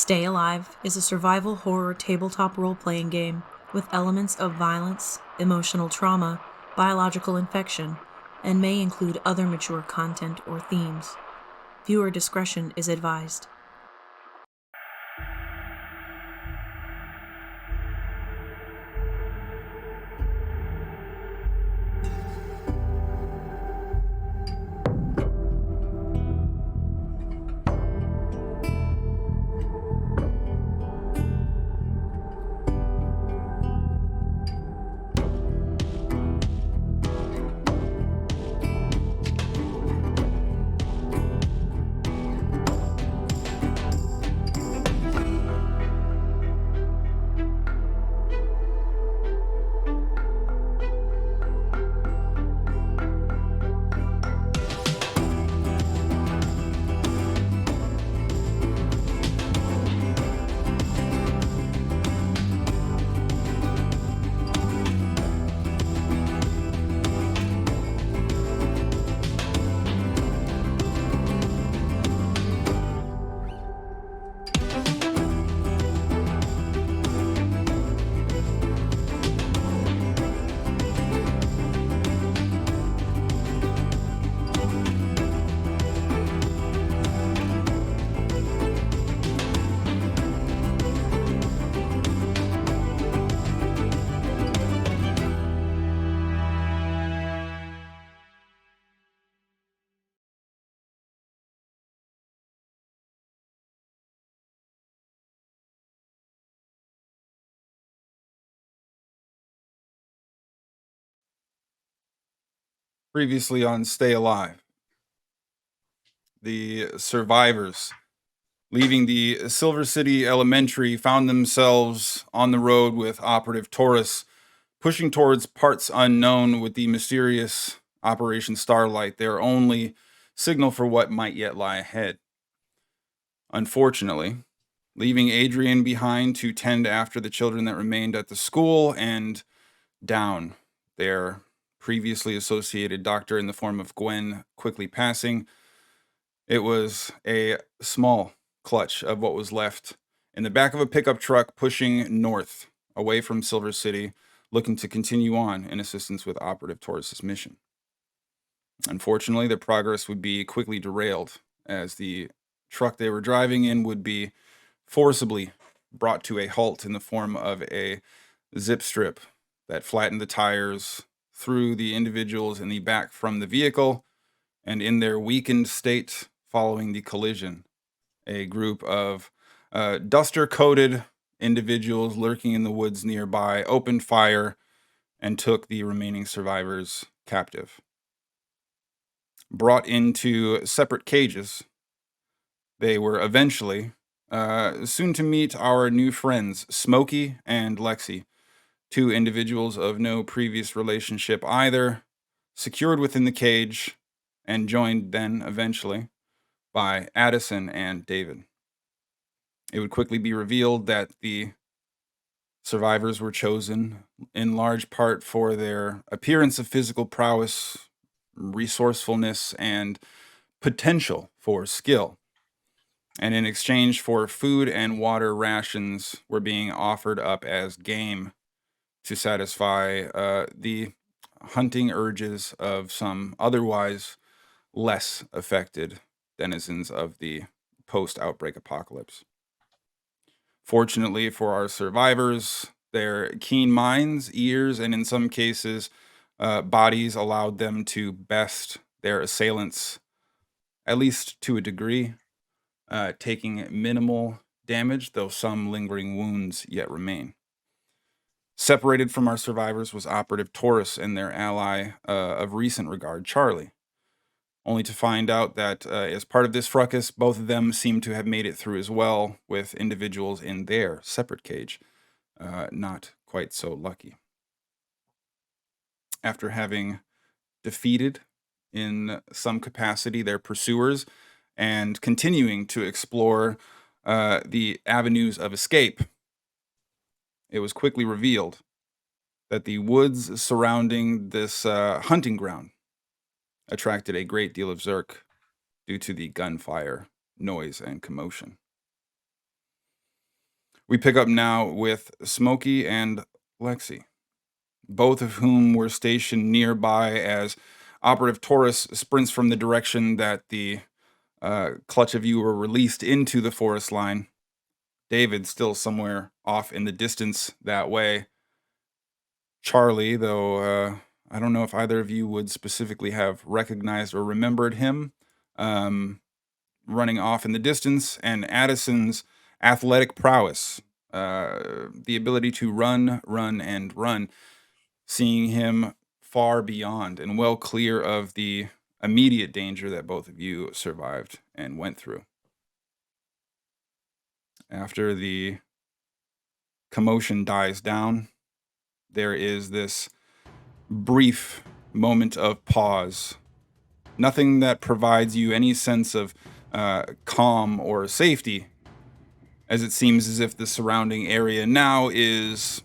Stay Alive is a survival horror tabletop role-playing game with elements of violence, emotional trauma, biological infection, and may include other mature content or themes. Viewer discretion is advised. Previously on Stay Alive, the survivors leaving the Silver City Elementary found themselves on the road with Operative Taurus, pushing towards parts unknown with the mysterious Operation Starlight, their only signal for what might yet lie ahead. Unfortunately, leaving Adrian behind to tend after the children that remained at the school and down their previously associated doctor in the form of Gwen quickly passing, it was a small clutch of what was left in the back of a pickup truck pushing north away from Silver City, looking to continue on in assistance with Operative Taurus's mission. Unfortunately, their progress would be quickly derailed as the truck they were driving in would be forcibly brought to a halt in the form of a zip strip that flattened the tires, threw the individuals in the back from the vehicle, and in their weakened state following the collision, a group of duster-coated individuals lurking in the woods nearby opened fire and took the remaining survivors captive. Brought into separate cages, they were eventually soon to meet our new friends, Smokey and Lexi, two individuals of no previous relationship either, secured within the cage, and joined then eventually by Addison and David. It would quickly be revealed that the survivors were chosen in large part for their appearance of physical prowess, resourcefulness, and potential for skill. And in exchange for food and water rations were being offered up as game to satisfy the hunting urges of some otherwise less affected denizens of the post-outbreak apocalypse. Fortunately for our survivors, their keen minds, ears, and in some cases, bodies allowed them to best their assailants, at least to a degree, taking minimal damage, though some lingering wounds yet remain. Separated from our survivors was Operative Taurus and their ally of recent regard, Charlie, only to find out that as part of this fracas, both of them seem to have made it through as well, with individuals in their separate cage not quite so lucky. After having defeated in some capacity their pursuers and continuing to explore the avenues of escape, it was quickly revealed that the woods surrounding this hunting ground attracted a great deal of Zerk due to the gunfire, noise, and commotion. We pick up now with Smokey and Lexi, both of whom were stationed nearby as Operative Taurus sprints from the direction that the clutch of you were released into the forest line. David still somewhere off in the distance that way. Charlie, though, I don't know if either of you would specifically have recognized or remembered him, running off in the distance, and Addison's athletic prowess, the ability to run, and run, seeing him far beyond and well clear of the immediate danger that both of you survived and went through. After the commotion dies down, there is this brief moment of pause. Nothing that provides you any sense of calm or safety, as it seems as if the surrounding area now is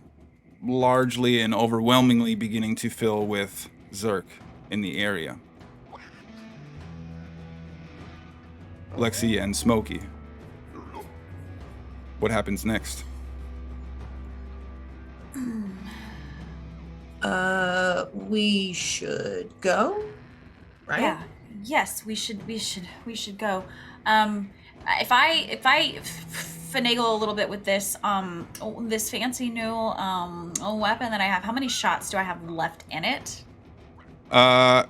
largely and overwhelmingly beginning to fill with Zerk in the area. Lexi and Smokey, what happens next? We should go, right? Yeah. Yes, we should go. If I finagle a little bit with this this fancy new weapon that I have, how many shots do I have left in it?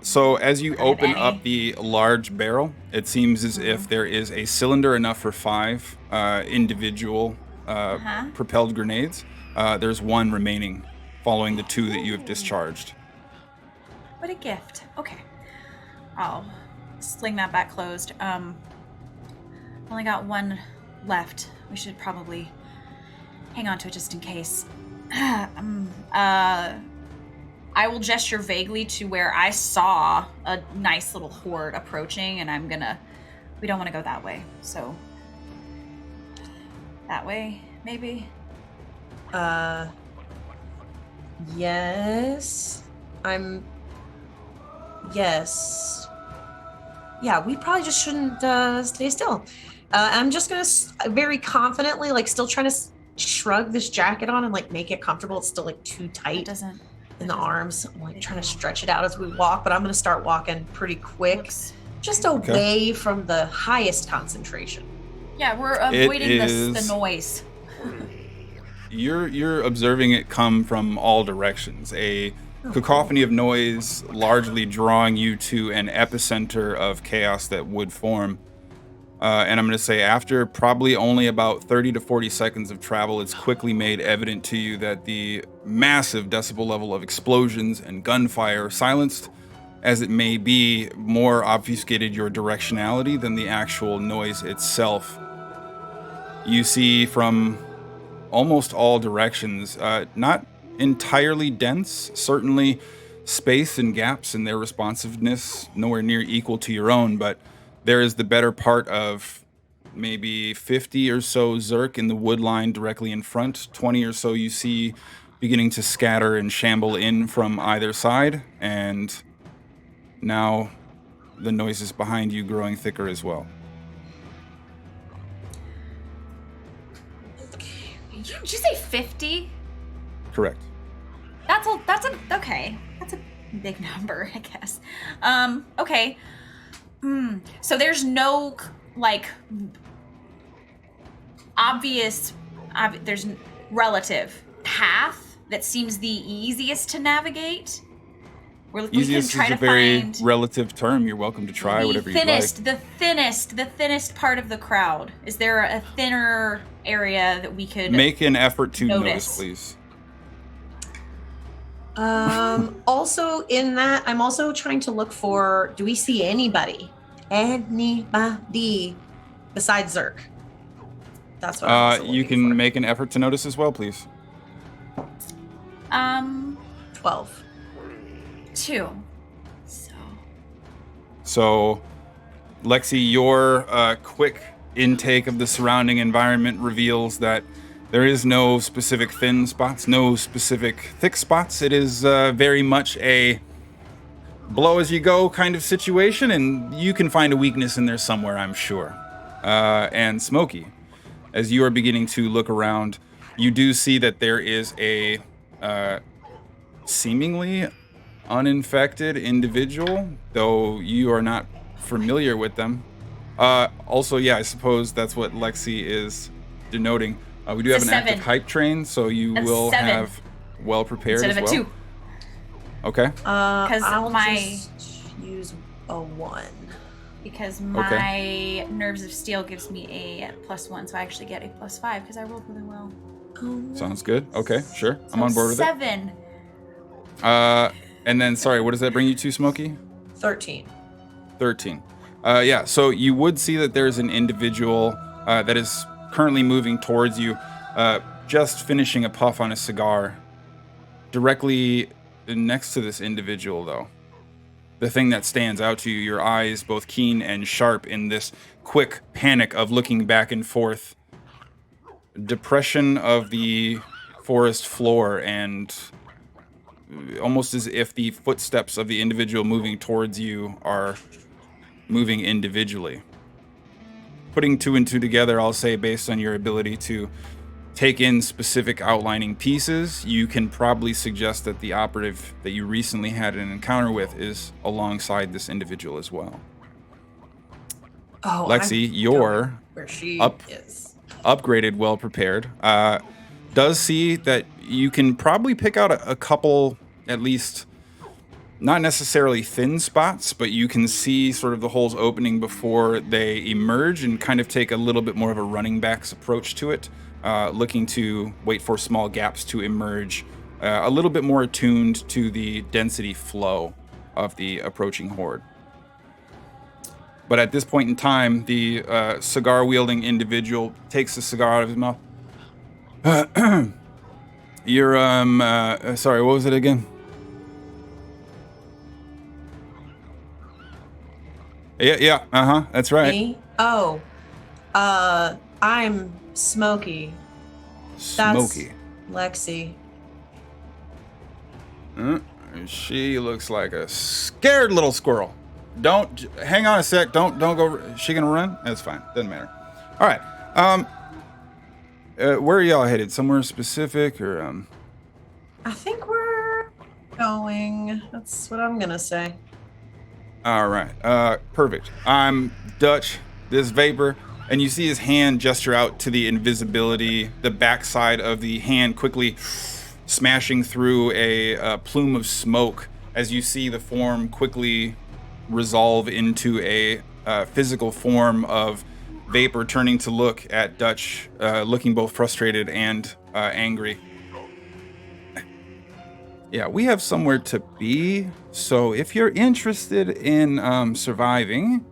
So as you open any? up the large barrel, it seems as if there is a cylinder enough for 5 individual propelled grenades. There's 1 remaining, following the 2 that you have discharged. What a gift. Okay. I'll sling that back closed. Only got 1 left. We should probably hang on to it just in case. I will gesture vaguely to where I saw a nice little horde approaching, and we don't want to go that way. So, that way, maybe? Yes. Yes. Yeah, we probably just shouldn't stay still. I'm just gonna very confidently, still trying to shrug this jacket on and make it comfortable. It's still too tight in the arms. I'm trying to stretch it out as we walk, but I'm gonna start walking pretty quick, just away from the highest concentration. Yeah, we're avoiding the noise. You're observing it come from all directions. A cacophony of noise, largely drawing you to an epicenter of chaos that would form. And I'm going to say, after probably only about 30 to 40 seconds of travel, it's quickly made evident to you that the massive decibel level of explosions and gunfire, silenced as it may be, more obfuscated your directionality than the actual noise itself. You see from almost all directions, not entirely dense, certainly space and gaps in their responsiveness nowhere near equal to your own, but there is the better part of maybe 50 or so Zerk in the wood line directly in front. 20 or so you see beginning to scatter and shamble in from either side, and now the noises behind you growing thicker as well. Did you say 50? Correct. That's a big number, I guess. Okay. So there's no obvious there's relative path that seems the easiest to navigate. Easiest is a very relative term. You're welcome to try whatever you like. The thinnest part of the crowd. Is there a thinner area that we could make an effort to notice, please? Also in that, I'm also trying to look for, do we see anybody besides Zerk? That's what I'm you can for. Make an effort to notice as well, please. 12. 2. So Lexi, your quick intake of the surrounding environment reveals that there is no specific thin spots, no specific thick spots. It is very much a blow as you go kind of situation, and you can find a weakness in there somewhere, I'm sure. And Smokey, as you are beginning to look around, you do see that there is a seemingly uninfected individual, though you are not familiar with them. Also, yeah, I suppose that's what Lexi is denoting. We do have It's an a active 7. hype train, so you That's will 7. have well prepared Instead as of a well. 2. Okay. I'll my- just use a 1. Because my Nerves of Steel gives me a +1, so I actually get a +5 because I rolled really well. Sounds good. Okay, sure. I'm So on board with 7. it. And then, sorry, what does that bring you to, Smokey? 13. 13. Yeah, so you would see that there's an individual that is currently moving towards you, just finishing a puff on a cigar. Directly next to this individual, though, the thing that stands out to you, your eyes both keen and sharp in this quick panic of looking back and forth, depression of the forest floor, and almost as if the footsteps of the individual moving towards you are moving individually. Putting 2 and 2 together, I'll say, based on your ability to take in specific outlining pieces, you can probably suggest that the operative that you recently had an encounter with is alongside this individual as well. Oh, Lexi, your where she is. upgraded, well prepared, does see that you can probably pick out a couple, at least, not necessarily thin spots, but you can see sort of the holes opening before they emerge and kind of take a little bit more of a running back's approach to it, looking to wait for small gaps to emerge, a little bit more attuned to the density flow of the approaching horde. But at this point in time, the cigar-wielding individual takes the cigar out of his mouth. You're, sorry, what was it again? Yeah, that's right. Me? Oh. I'm Smokey. Smokey. That's Lexi. She looks like a scared little squirrel. Don't, hang on a sec, don't go, is she gonna run? That's fine, doesn't matter. All right, where are y'all headed? Somewhere specific, or, I think we're going. That's what I'm gonna say. All right, perfect. I'm Dutch, this Vapor, and you see his hand gesture out to the invisibility, the backside of the hand quickly smashing through a plume of smoke as you see the form quickly resolve into a physical form of Vapor, turning to look at Dutch, looking both frustrated and angry. Yeah, we have somewhere to be, so if you're interested in surviving,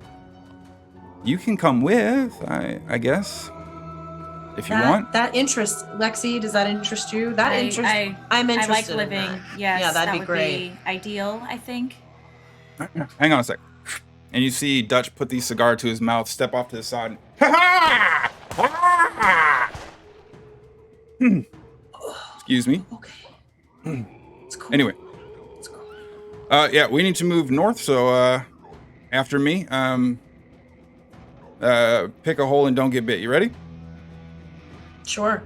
you can come with, I guess, if you want. That interests Lexi. Does that interest you? I'm interested. I like in living. that. Yes, yeah, that'd that be would great. be ideal, I think. Hang on a sec. And you see Dutch put the cigar to his mouth, step off to the side. Ha ha! Excuse me. Okay. It's cool. Anyway. It's cool. Yeah, we need to move north, so after me. Pick a hole and don't get bit. You ready? Sure.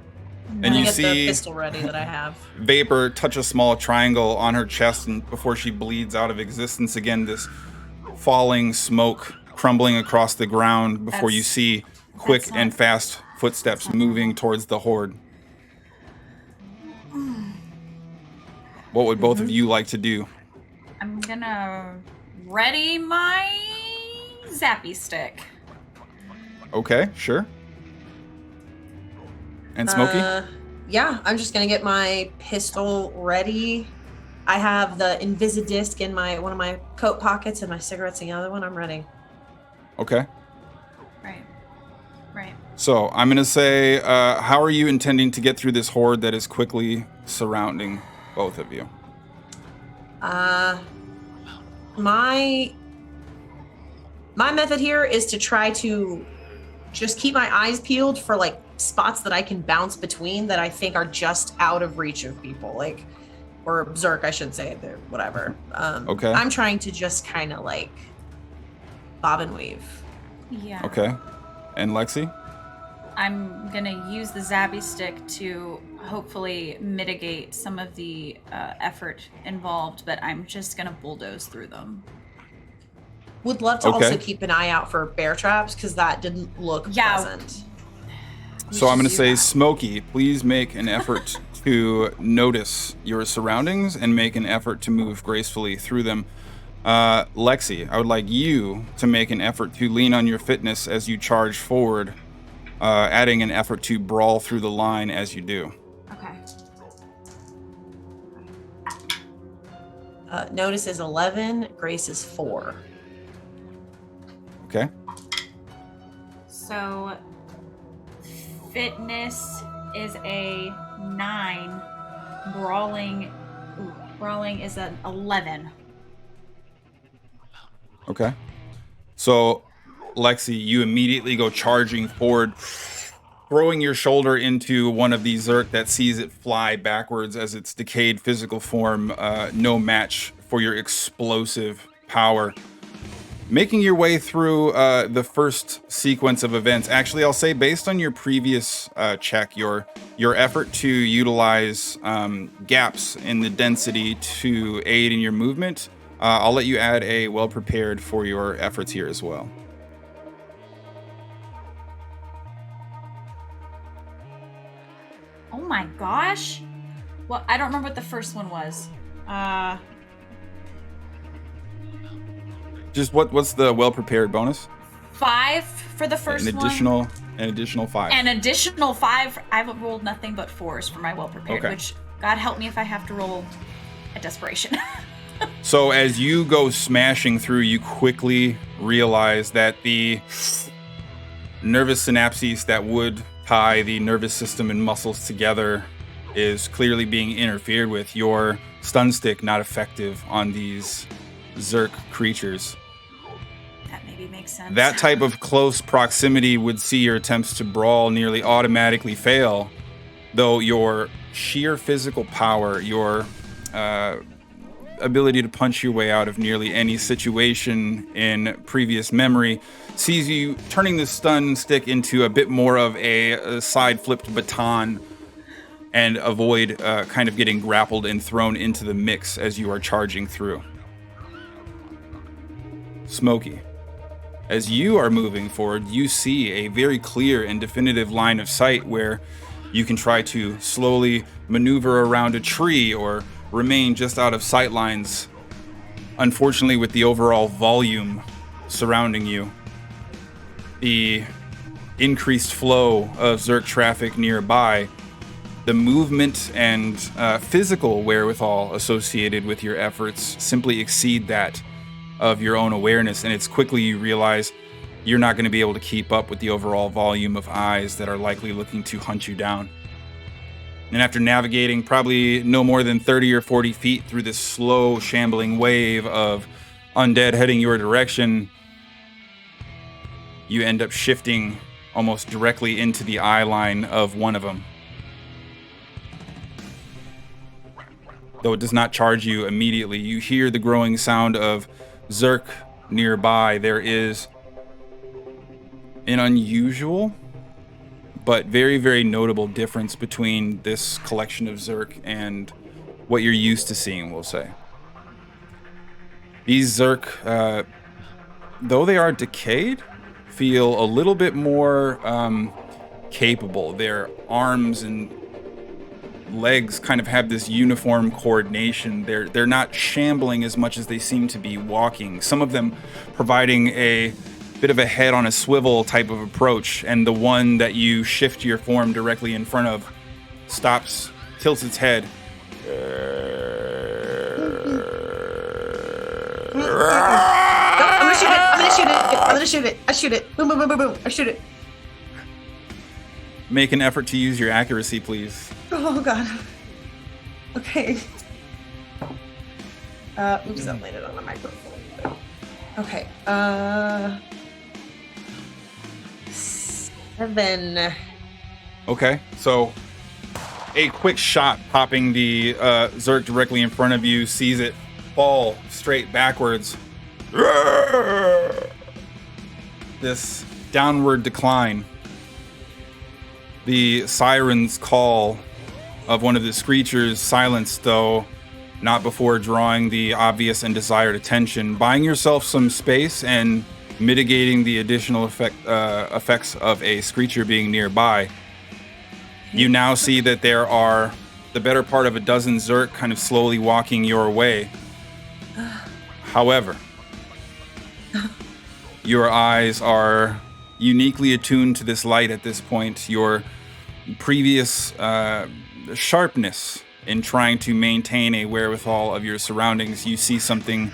And you get see the pistol ready that I have. Vapor touch a small triangle on her chest, and before she bleeds out of existence again, this falling smoke crumbling across the ground before you see quick that's not- and fast footsteps moving towards the horde. What would both of you like to do? I'm gonna ready my zappy stick. Okay, sure. And Smokey? Yeah, I'm just gonna get my pistol ready. I have the Invisidisc in one of my coat pockets and my cigarettes in the other one. I'm ready. Okay. Right. So I'm going to say, how are you intending to get through this horde that is quickly surrounding both of you? My method here is to try to just keep my eyes peeled for like spots that I can bounce between that I think are just out of reach of people, like, or berserk, I should say, whatever. Okay. I'm trying to just kind of like bob and weave. Yeah. Okay. And Lexi? I'm gonna use the Zabby stick to hopefully mitigate some of the effort involved, but I'm just gonna bulldoze through them. Would love to Okay. also keep an eye out for bear traps because that didn't look pleasant. So I'm going to do say, that. Smokey, please make an effort to notice your surroundings and make an effort to move gracefully through them. Lexi, I would like you to make an effort to lean on your fitness as you charge forward, adding an effort to brawl through the line as you do. Okay. Notice is 11, Grace is 4. Okay. So fitness is a 9. Brawling is an 11. Okay. So, Lexi, you immediately go charging forward, throwing your shoulder into one of these Zerk that sees it fly backwards as its decayed physical form, no match for your explosive power. Making your way through the first sequence of events. Actually, I'll say based on your previous check, your effort to utilize gaps in the density to aid in your movement, I'll let you add a well prepared for your efforts here as well. Oh my gosh. Well, I don't remember what the first one was. Just what's the well prepared bonus? 5 for the first An one. additional 5. An additional 5. I've rolled nothing but 4s for my well prepared, Okay. which God help me if I have to roll a desperation. So as you go smashing through, you quickly realize that the nervous synapses that would tie the nervous system and muscles together is clearly being interfered with. Your stun stick not effective on these Zerk creatures. That maybe makes sense. That type of close proximity would see your attempts to brawl nearly automatically fail, though your sheer physical power, your ability to punch your way out of nearly any situation in previous memory sees you turning the stun stick into a bit more of a side flipped baton and avoid kind of getting grappled and thrown into the mix as you are charging through. Smokey, as you are moving forward, you see a very clear and definitive line of sight where you can try to slowly maneuver around a tree or remain just out of sight lines. Unfortunately, with the overall volume surrounding you, the increased flow of Zerk traffic nearby, the movement and physical wherewithal associated with your efforts simply exceed that of your own awareness, and it's quickly you realize you're not going to be able to keep up with the overall volume of eyes that are likely looking to hunt you down. And after navigating probably no more than 30 or 40 feet through this slow, shambling wave of undead heading your direction, you end up shifting almost directly into the eye line of one of them. Though it does not charge you immediately, you hear the growing sound of Zerk nearby. There is an unusual but very, very notable difference between this collection of Zerk and what you're used to seeing, we'll say. These Zerk, though they are decayed, feel a little bit more capable. Their arms and legs kind of have this uniform coordination. They're not shambling as much as they seem to be walking. Some of them providing a bit of a head on a swivel type of approach, and the one that you shift your form directly in front of stops, tilts its head. I'm gonna shoot it. I shoot it. Boom, boom, boom, boom, boom. I shoot it. Make an effort to use your accuracy, please. Oh god. Okay. Oops, that landed on the microphone. Okay. 7. Okay, so a quick shot popping the Zerk directly in front of you, sees it fall straight backwards. This downward decline The siren's call of one of the screechers silenced, though not before drawing the obvious and desired attention, buying yourself some space and mitigating the additional effects of a screecher being nearby. You now see that there are the better part of a dozen Zerk kind of slowly walking your way. However, your eyes are uniquely attuned to this light at this point. Your previous sharpness in trying to maintain a wherewithal of your surroundings, you see something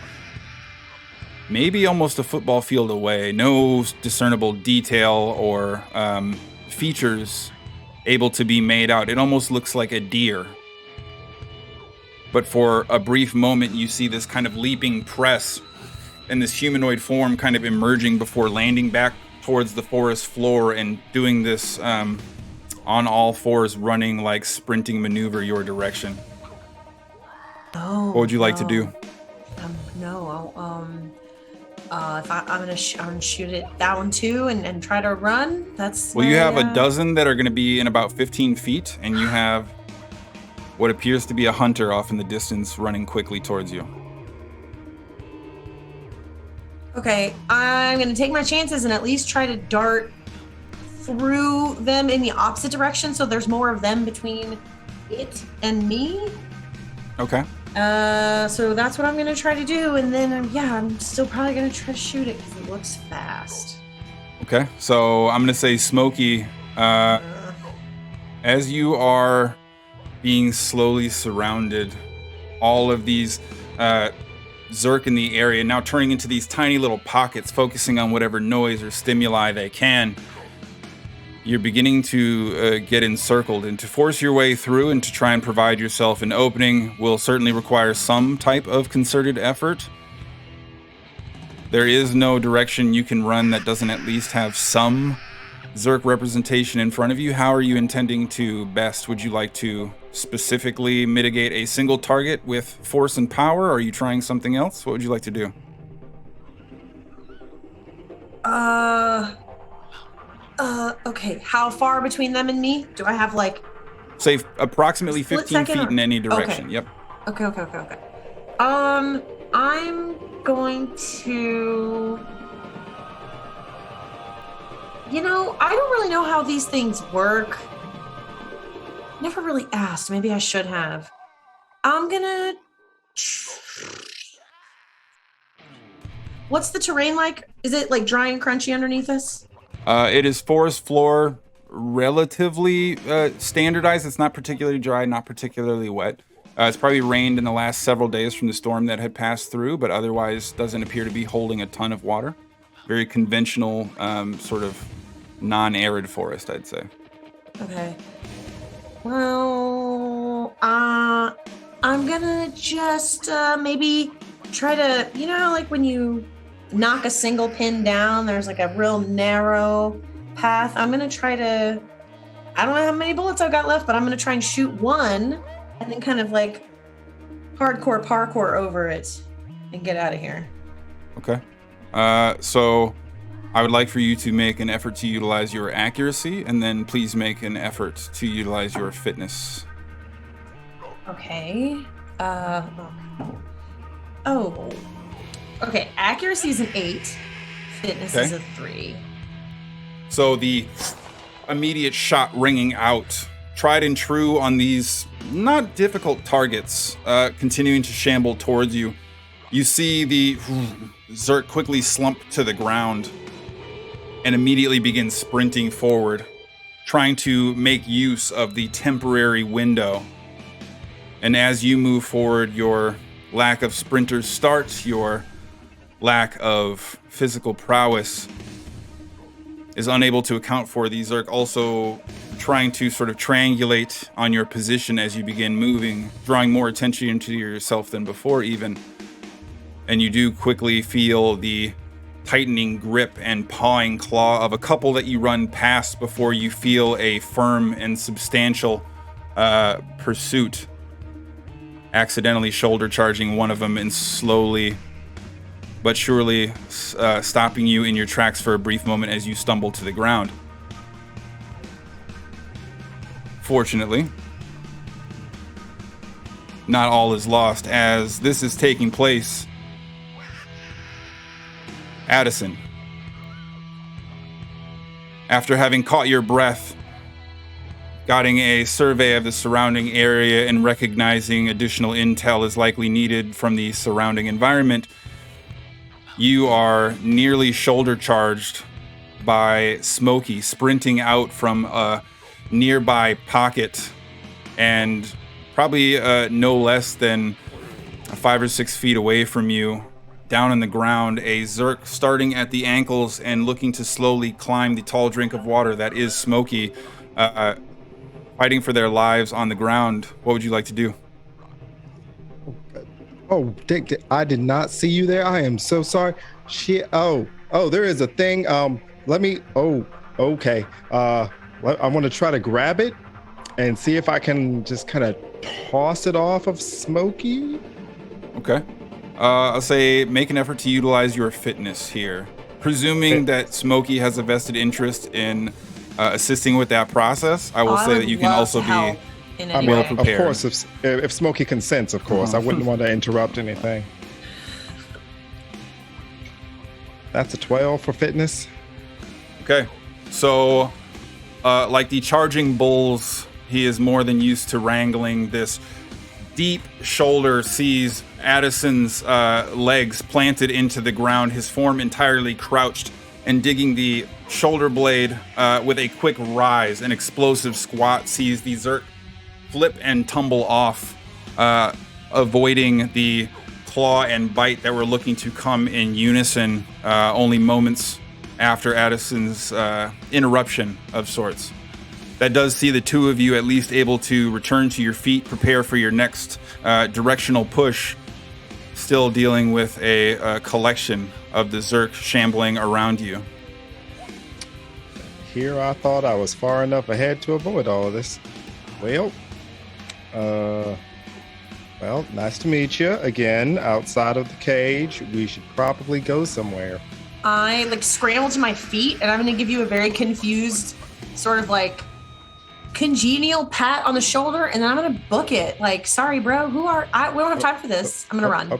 maybe almost a football field away. No discernible detail or features able to be made out. It almost looks like a deer. But for a brief moment, you see this kind of leaping press and this humanoid form kind of emerging before landing back towards the forest floor and doing this on all fours, running like sprinting maneuver your direction. Oh. What would you like to do? If I'm gonna shoot it that one too and try to run. That's well, you have a dozen that are going to be in about 15 feet, and you have what appears to be a hunter off in the distance running quickly towards you. Okay, I'm gonna take my chances and at least try to dart through them in the opposite direction, so there's more of them between it and me. Okay. So that's what I'm gonna try to do, and then I'm still probably gonna try to shoot it because it looks fast. Okay, so I'm gonna say Smokey, as you are being slowly surrounded, all of these Zerk in the area now turning into these tiny little pockets, focusing on whatever noise or stimuli they can. You're beginning to get encircled, and to force your way through and to try and provide yourself an opening will certainly require some type of concerted effort. There is no direction you can run that doesn't at least have some Zerk representation in front of you. How are you intending to best? Would you like to specifically mitigate a single target with force and power? Or are you trying something else? What would you like to do? Okay. How far between them and me? Do I have like... Say approximately Split 15 second feet or- in any direction. Okay. Yep. Okay. I'm going to... I don't really know how these things work. Never really asked. Maybe I should have. I'm gonna... What's the terrain like? Is it like dry and crunchy underneath us? It is forest floor, relatively standardized. It's not particularly dry, not particularly wet. It's probably rained in the last several days from the storm that had passed through, but otherwise doesn't appear to be holding a ton of water. Very conventional, sort of non-arid forest, I'd say. Okay. Well, I'm gonna just maybe try to, how like when you knock a single pin down, there's like a real narrow path. I'm gonna try to, I don't know how many bullets I've got left, but I'm gonna try and shoot one and then kind of like hardcore parkour over it and get out of here. Okay. So I would like for you to make an effort to utilize your accuracy, and then please make an effort to utilize your fitness. Okay. Okay, accuracy is an 8. Fitness is a 3. So the immediate shot ringing out, tried and true on these not difficult targets, continuing to shamble towards you. You see the Zerk quickly slump to the ground and immediately begin sprinting forward, trying to make use of the temporary window. And as you move forward, your lack of sprinter's start, your lack of physical prowess is unable to account for these Zerk also trying to sort of triangulate on your position as you begin moving, drawing more attention to yourself than before even. And you do quickly feel the tightening grip and pawing claw of a couple that you run past before you feel a firm and substantial pursuit, accidentally shoulder charging one of them and slowly but surely stopping you in your tracks for a brief moment as you stumble to the ground. Fortunately, not all is lost as this is taking place. Addison, after having caught your breath, getting a survey of the surrounding area and recognizing additional intel is likely needed from the surrounding environment, you are nearly shoulder charged by Smokey sprinting out from a nearby pocket and probably no less than 5 or 6 feet away from you, down on the ground, a Zerk starting at the ankles and looking to slowly climb the tall drink of water that is Smokey, fighting for their lives on the ground. What would you like to do? Oh, Dick, I did not see you there. I am so sorry. Shit. Oh, there is a thing. Okay. I want to try to grab it and see if I can just kind of toss it off of Smokey. Okay. I'll say make an effort to utilize your fitness here. Presuming that Smokey has a vested interest in assisting with that process, I will say that you can also be well prepared. Of course, if Smokey consents, of course. I wouldn't want to interrupt anything. That's a 12 for fitness. Okay. So, like the charging bulls, he is more than used to wrangling. This deep shoulder sees Addison's legs planted into the ground, his form entirely crouched, and digging the shoulder blade with a quick rise. An explosive squat sees the Zerk flip and tumble off, avoiding the claw and bite that were looking to come in unison only moments after Addison's interruption of sorts. That does see the two of you at least able to return to your feet, prepare for your next directional push, still dealing with a collection of the Zerk shambling around you. Here I thought I was far enough ahead to avoid all of this. Well, nice to meet you again outside of the cage. We should probably go somewhere. I scramble to my feet and I'm going to give you a very confused sort of congenial pat on the shoulder, and then I'm going to book it. Sorry, bro, we don't have time for this. I'm going to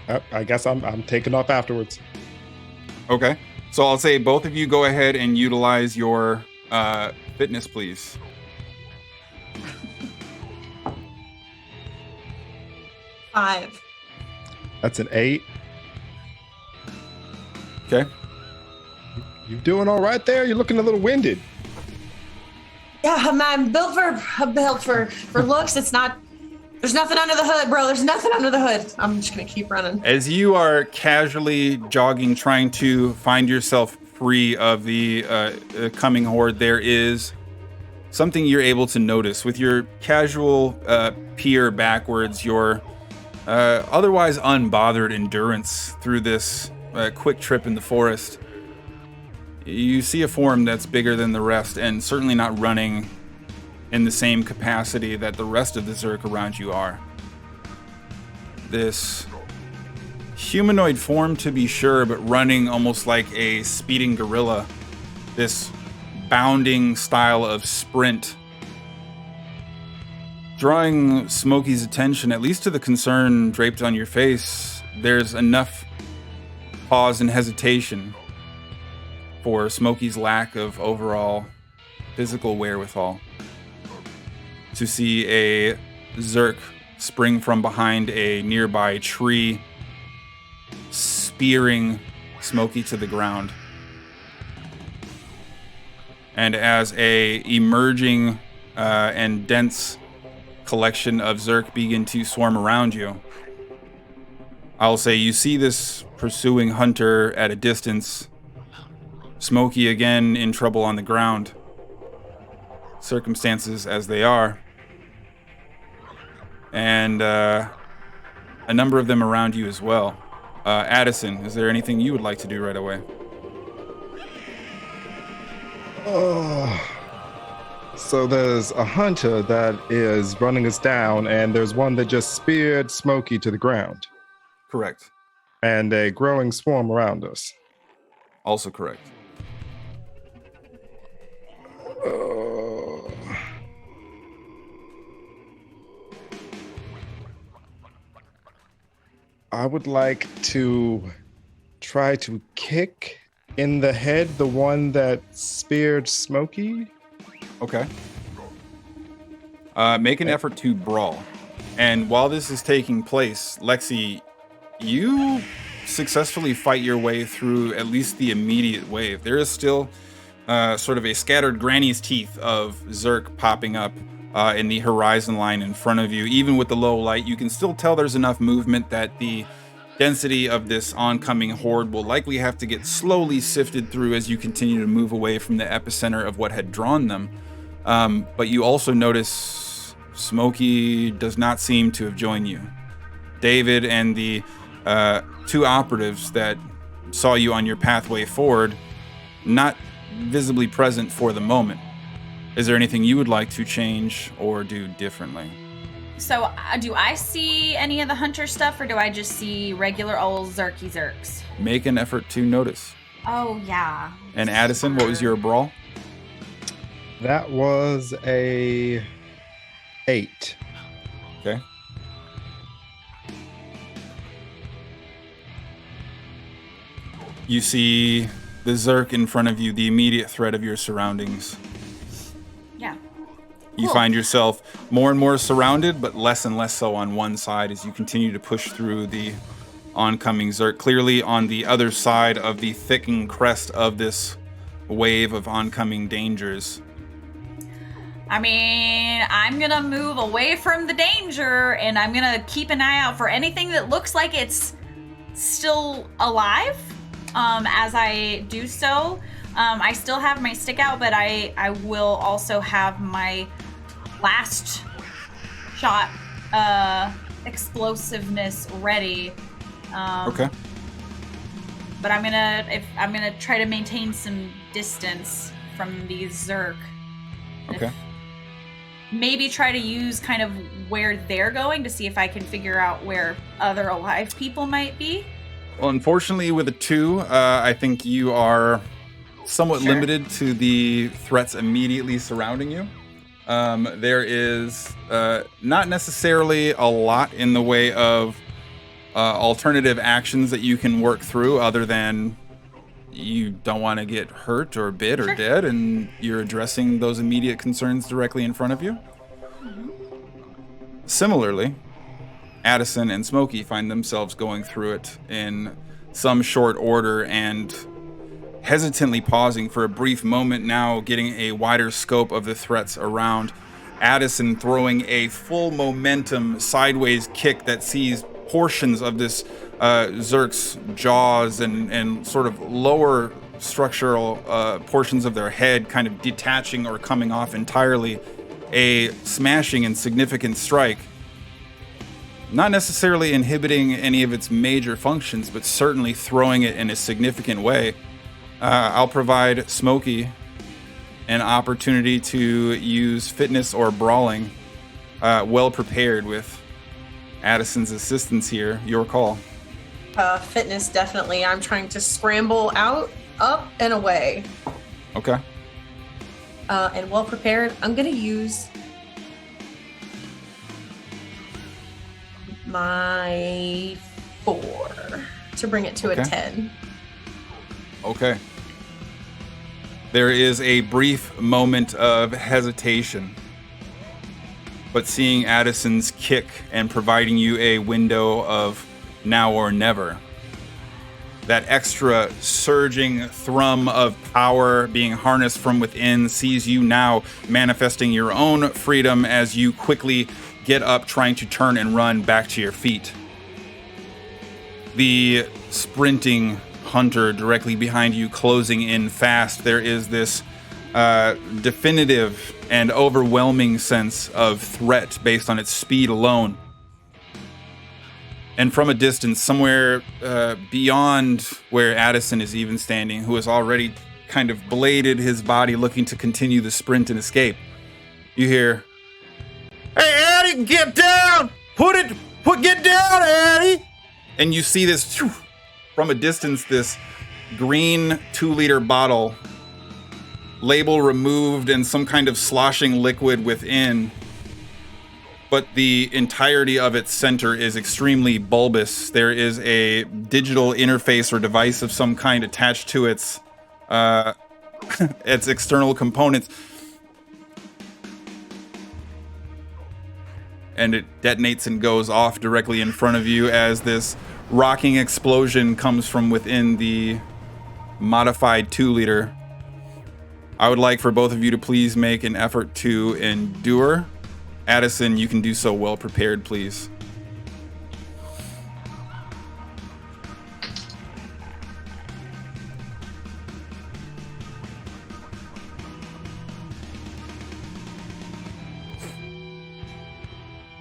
run. I guess I'm taking off afterwards. Okay. So I'll say both of you go ahead and utilize your fitness, please. Five. That's an 8. Okay. You doing all right there? You're looking a little winded. Yeah, I'm built for looks. There's nothing under the hood, bro. There's nothing under the hood. I'm just gonna keep running. As you are casually jogging, trying to find yourself free of the coming horde, there is something you're able to notice. With your casual peer backwards, your otherwise unbothered endurance through this quick trip in the forest, you see a form that's bigger than the rest and certainly not running in the same capacity that the rest of the Zerk around you are. This humanoid form, to be sure, but running almost like a speeding gorilla. This bounding style of sprint. Drawing Smokey's attention, at least to the concern draped on your face, there's enough pause and hesitation for Smokey's lack of overall physical wherewithal to see a Zerk spring from behind a nearby tree, spearing Smokey to the ground. And as a emerging and dense collection of Zerk begin to swarm around you, I'll say you see this pursuing hunter at a distance. Smokey again in trouble on the ground. Circumstances as they are. And a number of them around you as well. Addison, is there anything you would like to do right away? So there's a hunter that is running us down, and there's one that just speared Smokey to the ground. Correct. And a growing swarm around us. Also correct. I would like to try to kick in the head the one that speared Smokey. Okay. Make an effort to brawl. And while this is taking place, Lexi, you successfully fight your way through at least the immediate wave. There is still sort of a scattered granny's teeth of Zerk popping up in the horizon line in front of you. Even with the low light, you can still tell there's enough movement that the density of this oncoming horde will likely have to get slowly sifted through as you continue to move away from the epicenter of what had drawn them. But you also notice Smokey does not seem to have joined you. David and the two operatives that saw you on your pathway forward, not visibly present for the moment. Is there anything you would like to change or do differently? So, do I see any of the hunter stuff, or do I just see regular old Zerky Zerks? Make an effort to notice. Oh, yeah. And Addison, what was your brawl? That was a 8. Okay. You see the Zerk in front of you, the immediate threat of your surroundings. Yeah. You Cool. find yourself more and more surrounded, but less and less so on one side as you continue to push through the oncoming Zerk. Clearly on the other side of the thickened crest of this wave of oncoming dangers. I mean, I'm gonna move away from the danger, and I'm gonna keep an eye out for anything that looks like it's still alive. As I do so, I still have my stick out, but I will also have my last shot explosiveness ready. Okay. But I'm gonna try to maintain some distance from these Zerk. Okay. Maybe try to use kind of where they're going to see if I can figure out where other alive people might be. Well, unfortunately, with a 2, I think you are somewhat Sure. limited to the threats immediately surrounding you. There is not necessarily a lot in the way of alternative actions that you can work through other than you don't want to get hurt or bit or Sure. dead, and you're addressing those immediate concerns directly in front of you. Similarly, Addison and Smokey find themselves going through it in some short order and hesitantly pausing for a brief moment, now getting a wider scope of the threats around. Addison throwing a full momentum sideways kick that sees portions of this Zerk's jaws and sort of lower structural portions of their head kind of detaching or coming off entirely. A smashing and significant strike. Not necessarily inhibiting any of its major functions, but certainly throwing it in a significant way. I'll provide Smokey an opportunity to use fitness or brawling, well prepared with Addison's assistance here. Your call. Fitness, definitely. I'm trying to scramble out, up, and away. Okay. And well prepared. I'm going to use my 4 to bring it to Okay. a 10. Okay. There is a brief moment of hesitation, but seeing Addison's kick and providing you a window of now or never, that extra surging thrum of power being harnessed from within sees you now manifesting your own freedom as you quickly get up, trying to turn and run back to your feet. The sprinting hunter directly behind you closing in fast. There is this definitive and overwhelming sense of threat based on its speed alone. And from a distance, somewhere beyond where Addison is even standing, who has already kind of bladed his body looking to continue the sprint and escape, you hear, "Hey, Addie, get down! Get down, Addie!" And you see this, phew, from a distance, this green 2-liter bottle, label removed and some kind of sloshing liquid within, but the entirety of its center is extremely bulbous. There is a digital interface or device of some kind attached to its its external components, and it detonates and goes off directly in front of you as this rocking explosion comes from within the modified 2-liter. I would like for both of you to please make an effort to endure. Addison, you can do so well prepared, please.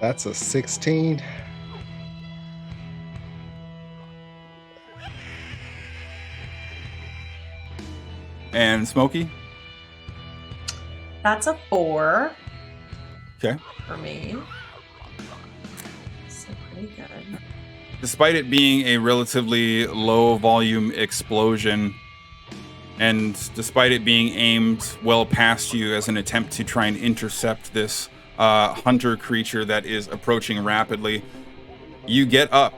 That's a 16. And Smokey? That's a 4 Okay. for me. So pretty good. Despite it being a relatively low volume explosion, and despite it being aimed well past you as an attempt to try and intercept this hunter creature that is approaching rapidly, you get up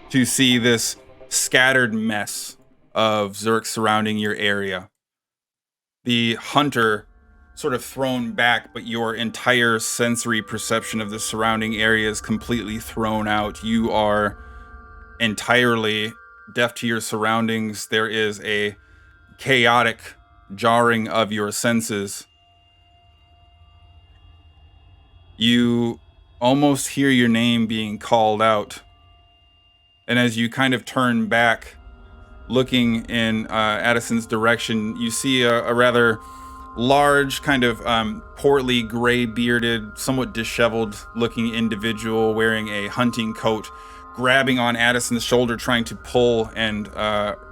to see this scattered mess of Zerks surrounding your area. The hunter sort of thrown back, but your entire sensory perception of the surrounding area is completely thrown out. You are entirely deaf to your surroundings. There is a chaotic jarring of your senses. You almost hear your name being called out. And as you kind of turn back, looking in Addison's direction, you see a rather large, kind of portly, gray-bearded, somewhat disheveled-looking individual wearing a hunting coat, grabbing on Addison's shoulder, trying to pull and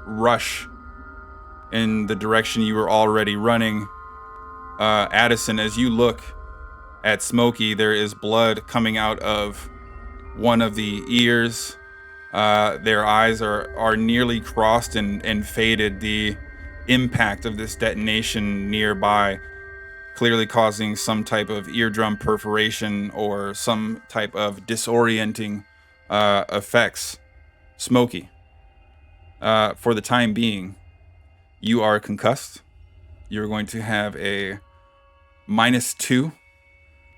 rush in the direction you were already running. Addison, as you look at Smokey, there is blood coming out of one of the ears. Their eyes are nearly crossed and faded. The impact of this detonation nearby clearly causing some type of eardrum perforation or some type of disorienting effects. Smokey, for the time being, you are concussed. You're going to have a -2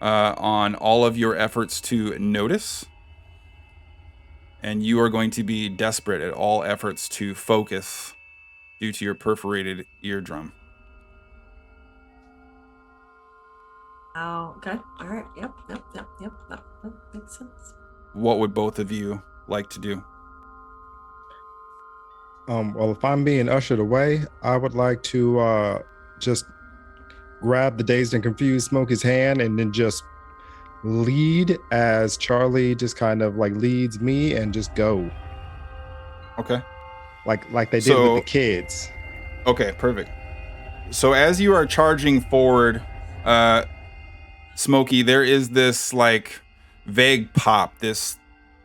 on all of your efforts to notice. And you are going to be desperate at all efforts to focus due to your perforated eardrum. Oh, okay. All right. Yep. That makes sense. What would both of you like to do? Well, if I'm being ushered away, I would like to just grab the dazed and confused Smokey's hand and then just lead as Charlie just kind of like leads me and just go. Okay. Like they did with the kids. Okay, perfect. So as you are charging forward, Smokey, there is this like vague pop, this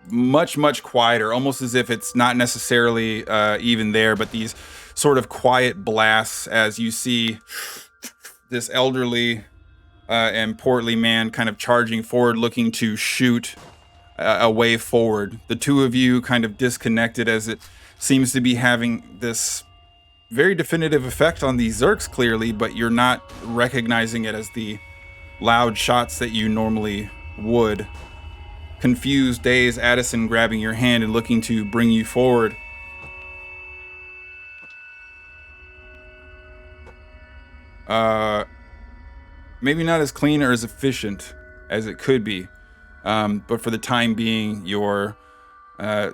much quieter, almost as if it's not necessarily even there, but these sort of quiet blasts as you see this elderly and portly man kind of charging forward, looking to shoot a way forward. The two of you kind of disconnected as it seems to be having this very definitive effect on the Zerks clearly, but you're not recognizing it as the loud shots that you normally would. Confused, dazed, Addison grabbing your hand and looking to bring you forward. Maybe not as clean or as efficient as it could be, but for the time being, your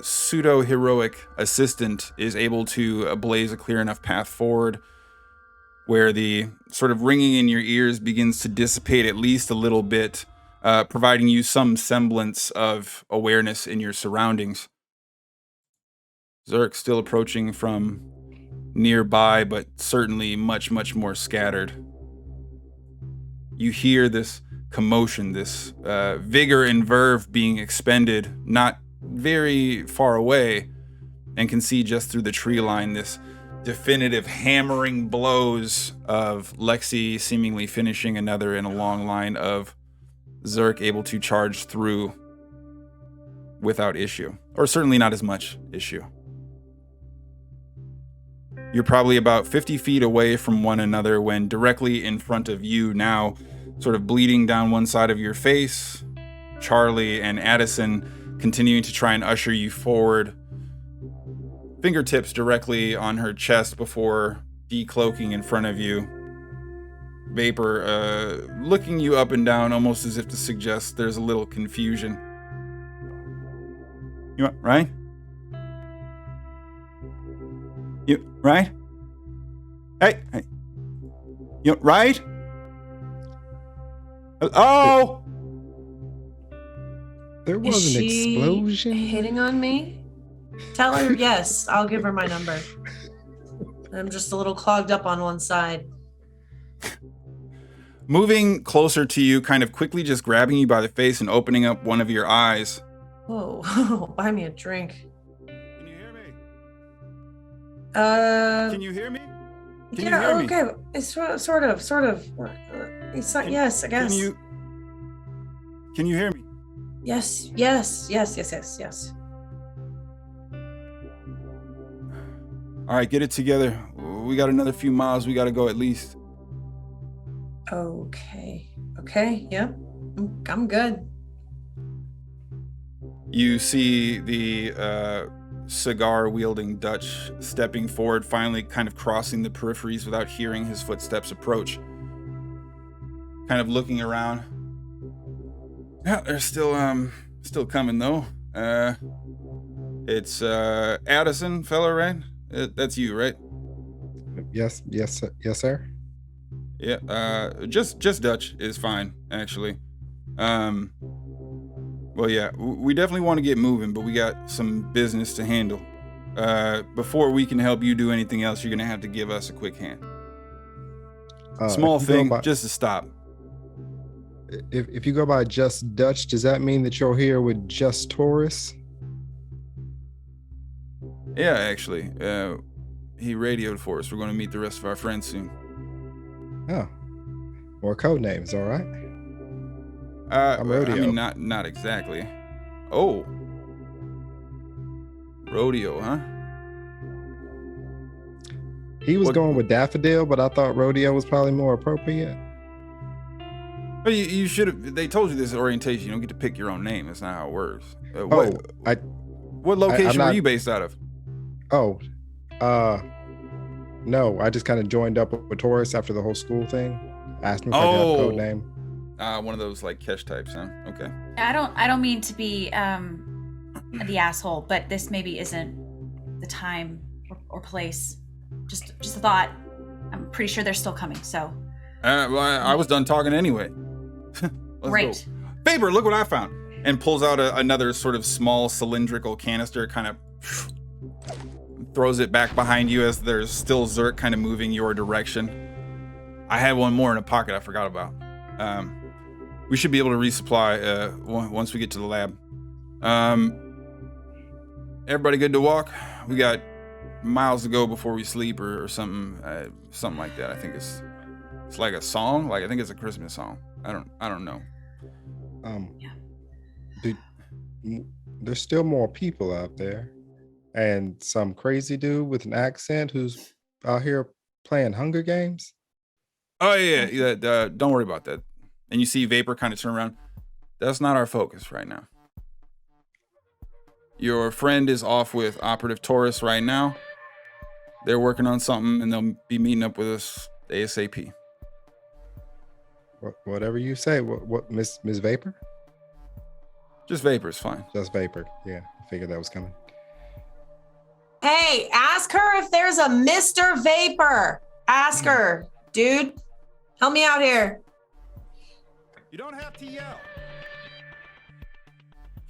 pseudo-heroic assistant is able to blaze a clear enough path forward where the sort of ringing in your ears begins to dissipate at least a little bit, providing you some semblance of awareness in your surroundings. Zerk still approaching from nearby, but certainly much more scattered. You hear this commotion, this vigor and verve being expended not very far away, and can see just through the tree line this definitive hammering blows of Lexi seemingly finishing another in a long line of Zerk able to charge through without issue, or certainly not as much issue. You're probably about 50 feet away from one another when directly in front of you now, sort of bleeding down one side of your face, Charlie and Addison continuing to try and usher you forward, fingertips directly on her chest before decloaking in front of you. Vapor looking you up and down almost as if to suggest there's a little confusion. You right? You right? Hey. You right? Oh! There was Is an she explosion. hitting on me? Tell her yes. I'll give her my number. I'm just a little clogged up on one side. Moving closer to you, kind of quickly just grabbing you by the face and opening up one of your eyes. Whoa, buy me a drink. Can you hear me? Can you hear me? yeah, okay. It's sort of. It's not, yes, I guess. Can you hear me? Yes. All right, get it together. We got another few miles we got to go at least. Okay, yeah. I'm good. You see the cigar-wielding Dutch stepping forward, finally kind of crossing the peripheries without hearing his footsteps approach. Kind of looking around. Yeah, they're still coming though. It's Addison, fella, right? That's you, right? Yes, sir. Yeah. Just Dutch is fine, actually. Well, yeah, we definitely want to get moving, but we got some business to handle. Before we can help you do anything else, you're gonna have to give us a quick hand. Small thing, just to stop. If you go by just Dutch, does that mean that you're here with just tourists? Yeah, actually. He radioed for us. We're going to meet the rest of our friends soon. Oh. More code names, all right? I'm Rodeo. I mean, not exactly. Oh. Rodeo, huh? He was going with Daffodil, but I thought Rodeo was probably more appropriate. But you should have. They told you this at orientation. You don't get to pick your own name. That's not how it works. What location were you based out of? No, I just kind of joined up with tourists after the whole school thing. Asked me if I could have a code name. One of those like cash types, huh? Okay. I don't mean to be the asshole, but this maybe isn't the time or place. Just a thought. I'm pretty sure they're still coming. So. Well, I was done talking anyway. Great. Go. Vapor, look what I found. And pulls out another sort of small cylindrical canister, kind of throws it back behind you as there's still Zerk kind of moving your direction. I had one more in a pocket I forgot about. We should be able to resupply once we get to the lab. Everybody good to walk? We got miles to go before we sleep or something like that. I think it's like a song. Like I think it's a Christmas song. I don't know. There's still more people out there, and some crazy dude with an accent who's out here playing Hunger Games. Oh yeah. Don't worry about that. And you see Vapor kind of turn around. That's not our focus right now. Your friend is off with Operative Taurus right now. They're working on something, and they'll be meeting up with us ASAP. Whatever you say. What Miss Vapor? Just Vapor's fine. Just Vapor. Yeah, I figured that was coming. Hey, ask her if there's a Mr. Vapor. Ask her, dude. Help me out here. You don't have to yell.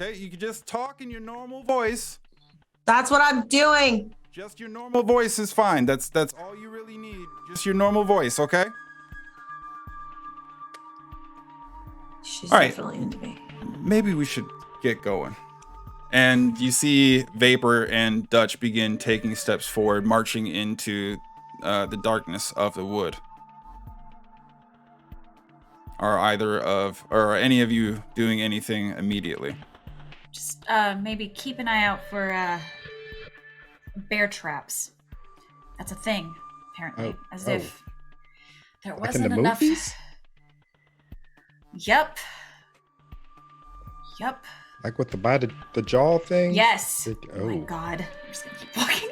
Okay, you can just talk in your normal voice. That's what I'm doing. Just your normal voice is fine. That's all you really need. Just your normal voice, okay? She's all right. definitely into me. Maybe we should get going. And you see Vapor and Dutch begin taking steps forward, marching into the darkness of the wood. are any of you doing anything immediately? Just maybe keep an eye out for bear traps. That's a thing, apparently. As if there Like in the wasn't enough. movies? Yep. Like with the jaw thing? Yes. Oh. Oh my god. I'm just gonna keep walking.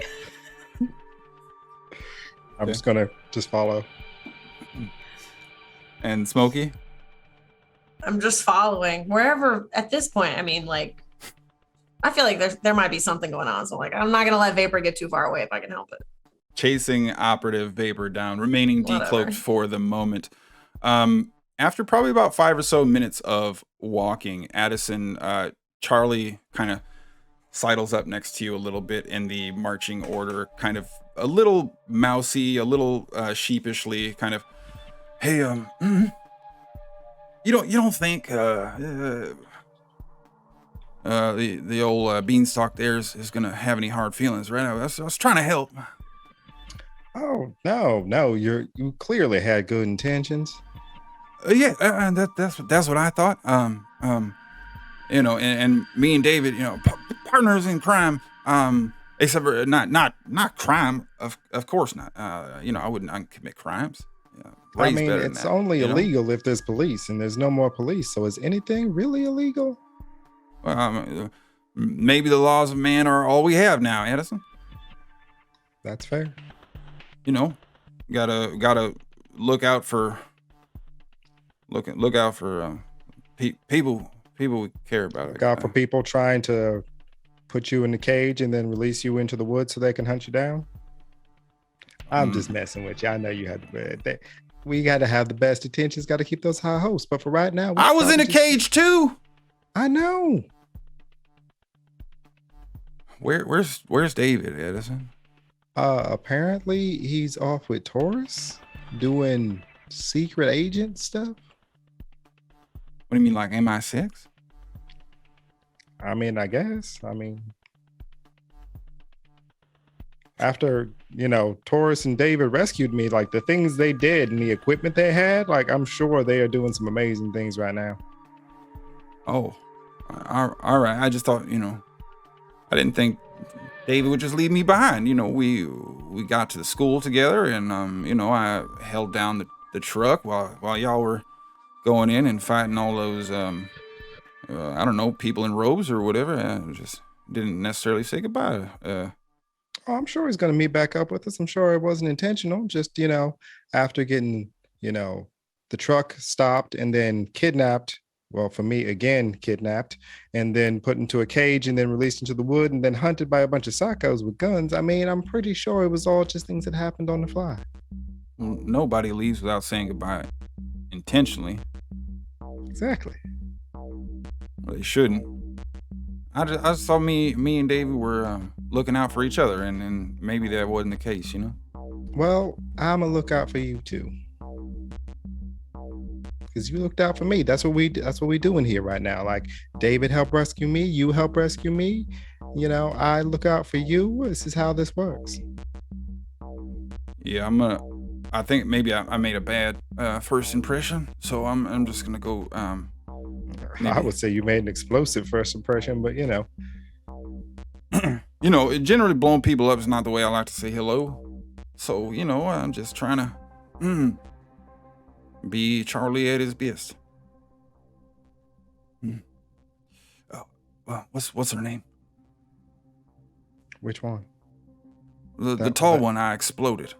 I'm just gonna follow. And Smokey? I'm just following wherever at this point. I mean, like, I feel like there might be something going on. So like, I'm not gonna let Vapor get too far away if I can help it. Chasing operative Vapor down, remaining Whatever. decloaked for the moment. After probably about 5 or so minutes of walking, Addison, Charlie kind of sidles up next to you a little bit in the marching order, kind of a little mousy, a little sheepishly, kind of, hey, you don't think the old beanstalk there is gonna have any hard feelings, right? I was trying to help. Oh no! You clearly had good intentions. Yeah, that's what I thought. You know, and me and David, you know, partners in crime. Except for not crime. Of course not. You know, I wouldn't commit crimes. I mean, it's only illegal if there's police, and there's no more police. So is anything really illegal? Maybe the laws of man are all we have now, Addison. That's fair. You know, gotta look out for people we care about. Look out for people trying to put you in the cage and then release you into the woods so they can hunt you down. I'm just messing with you. I know you had we got to have the best intentions. Got to keep those high hopes. But for right now, I was in a cage too. I know. Where's David, Edison? Apparently he's off with Taurus doing secret agent stuff. What do you mean, like MI6? I mean, I guess. I mean, after, you know, Taurus and David rescued me, like the things they did and the equipment they had, like I'm sure they are doing some amazing things right now. Oh, all right. I just thought, you know, I didn't think David would just leave me behind. You know, we got to the school together, and you know, I held down the truck while y'all were going in and fighting all those I don't know, people in robes or whatever. I just didn't necessarily say goodbye. Oh, I'm sure he's going to meet back up with us. I'm sure it wasn't intentional. Just, you know, after getting, you know, the truck stopped and then kidnapped. Well, for me, again, kidnapped and then put into a cage and then released into the wood and then hunted by a bunch of psychos with guns. I mean, I'm pretty sure it was all just things that happened on the fly. Nobody leaves without saying goodbye intentionally. Exactly. Well, they shouldn't. I just saw me and David were looking out for each other, and maybe that wasn't the case, you know? Well, I'm a lookout for you too. Because you looked out for me. That's what we doing here right now. Like David helped rescue me, you help rescue me. You know, I look out for you. This is how this works. Yeah, I think maybe I made a bad first impression, so I'm just gonna go. I would say you made an explosive first impression, but you know. You know, generally blowing people up is not the way I like to say hello. So, you know, I'm just trying to be Charlie at his best. Oh, well, what's her name? Which one? The tall one I exploded.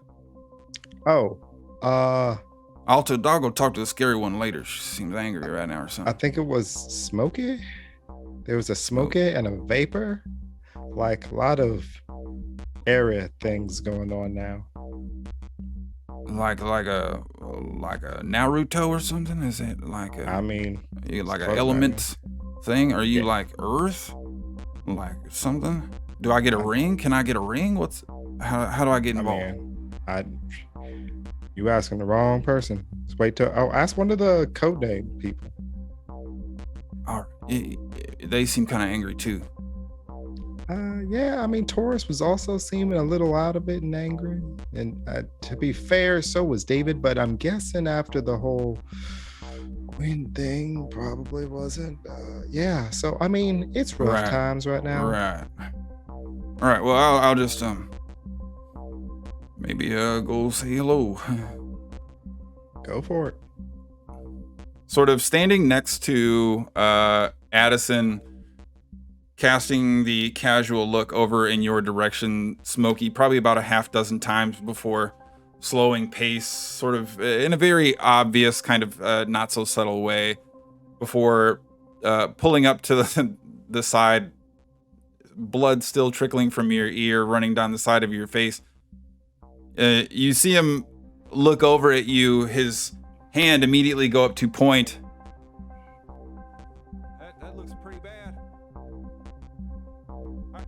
Oh, I'll go talk to the scary one later. She seems angry right now or something. I think it was Smokey. There was a Smokey and a Vapor. Like a lot of area things going on now. Like a Naruto or something? Is it like a? I mean, you like an element thing? Are you like Earth? Like something? Do I get a ring? Can I get a ring? How do I get involved? You asking the wrong person. Just wait till ask one of the codename people. All right. They seem kind of angry too. Yeah, I mean, Taurus was also seeming a little out of it and angry. And to be fair, so was David. But I'm guessing after the whole Win thing probably wasn't. Yeah. So I mean, it's rough Right. times right now. Right. All right. Well, I'll just maybe go say hello. Go for it. Sort of standing next to Addison, casting the casual look over in your direction, Smokey, probably about a half dozen times before slowing pace, sort of in a very obvious kind of not so subtle way, before pulling up to the side, blood still trickling from your ear, running down the side of your face. You see him look over at you, his hand immediately go up to point. That looks pretty bad. Are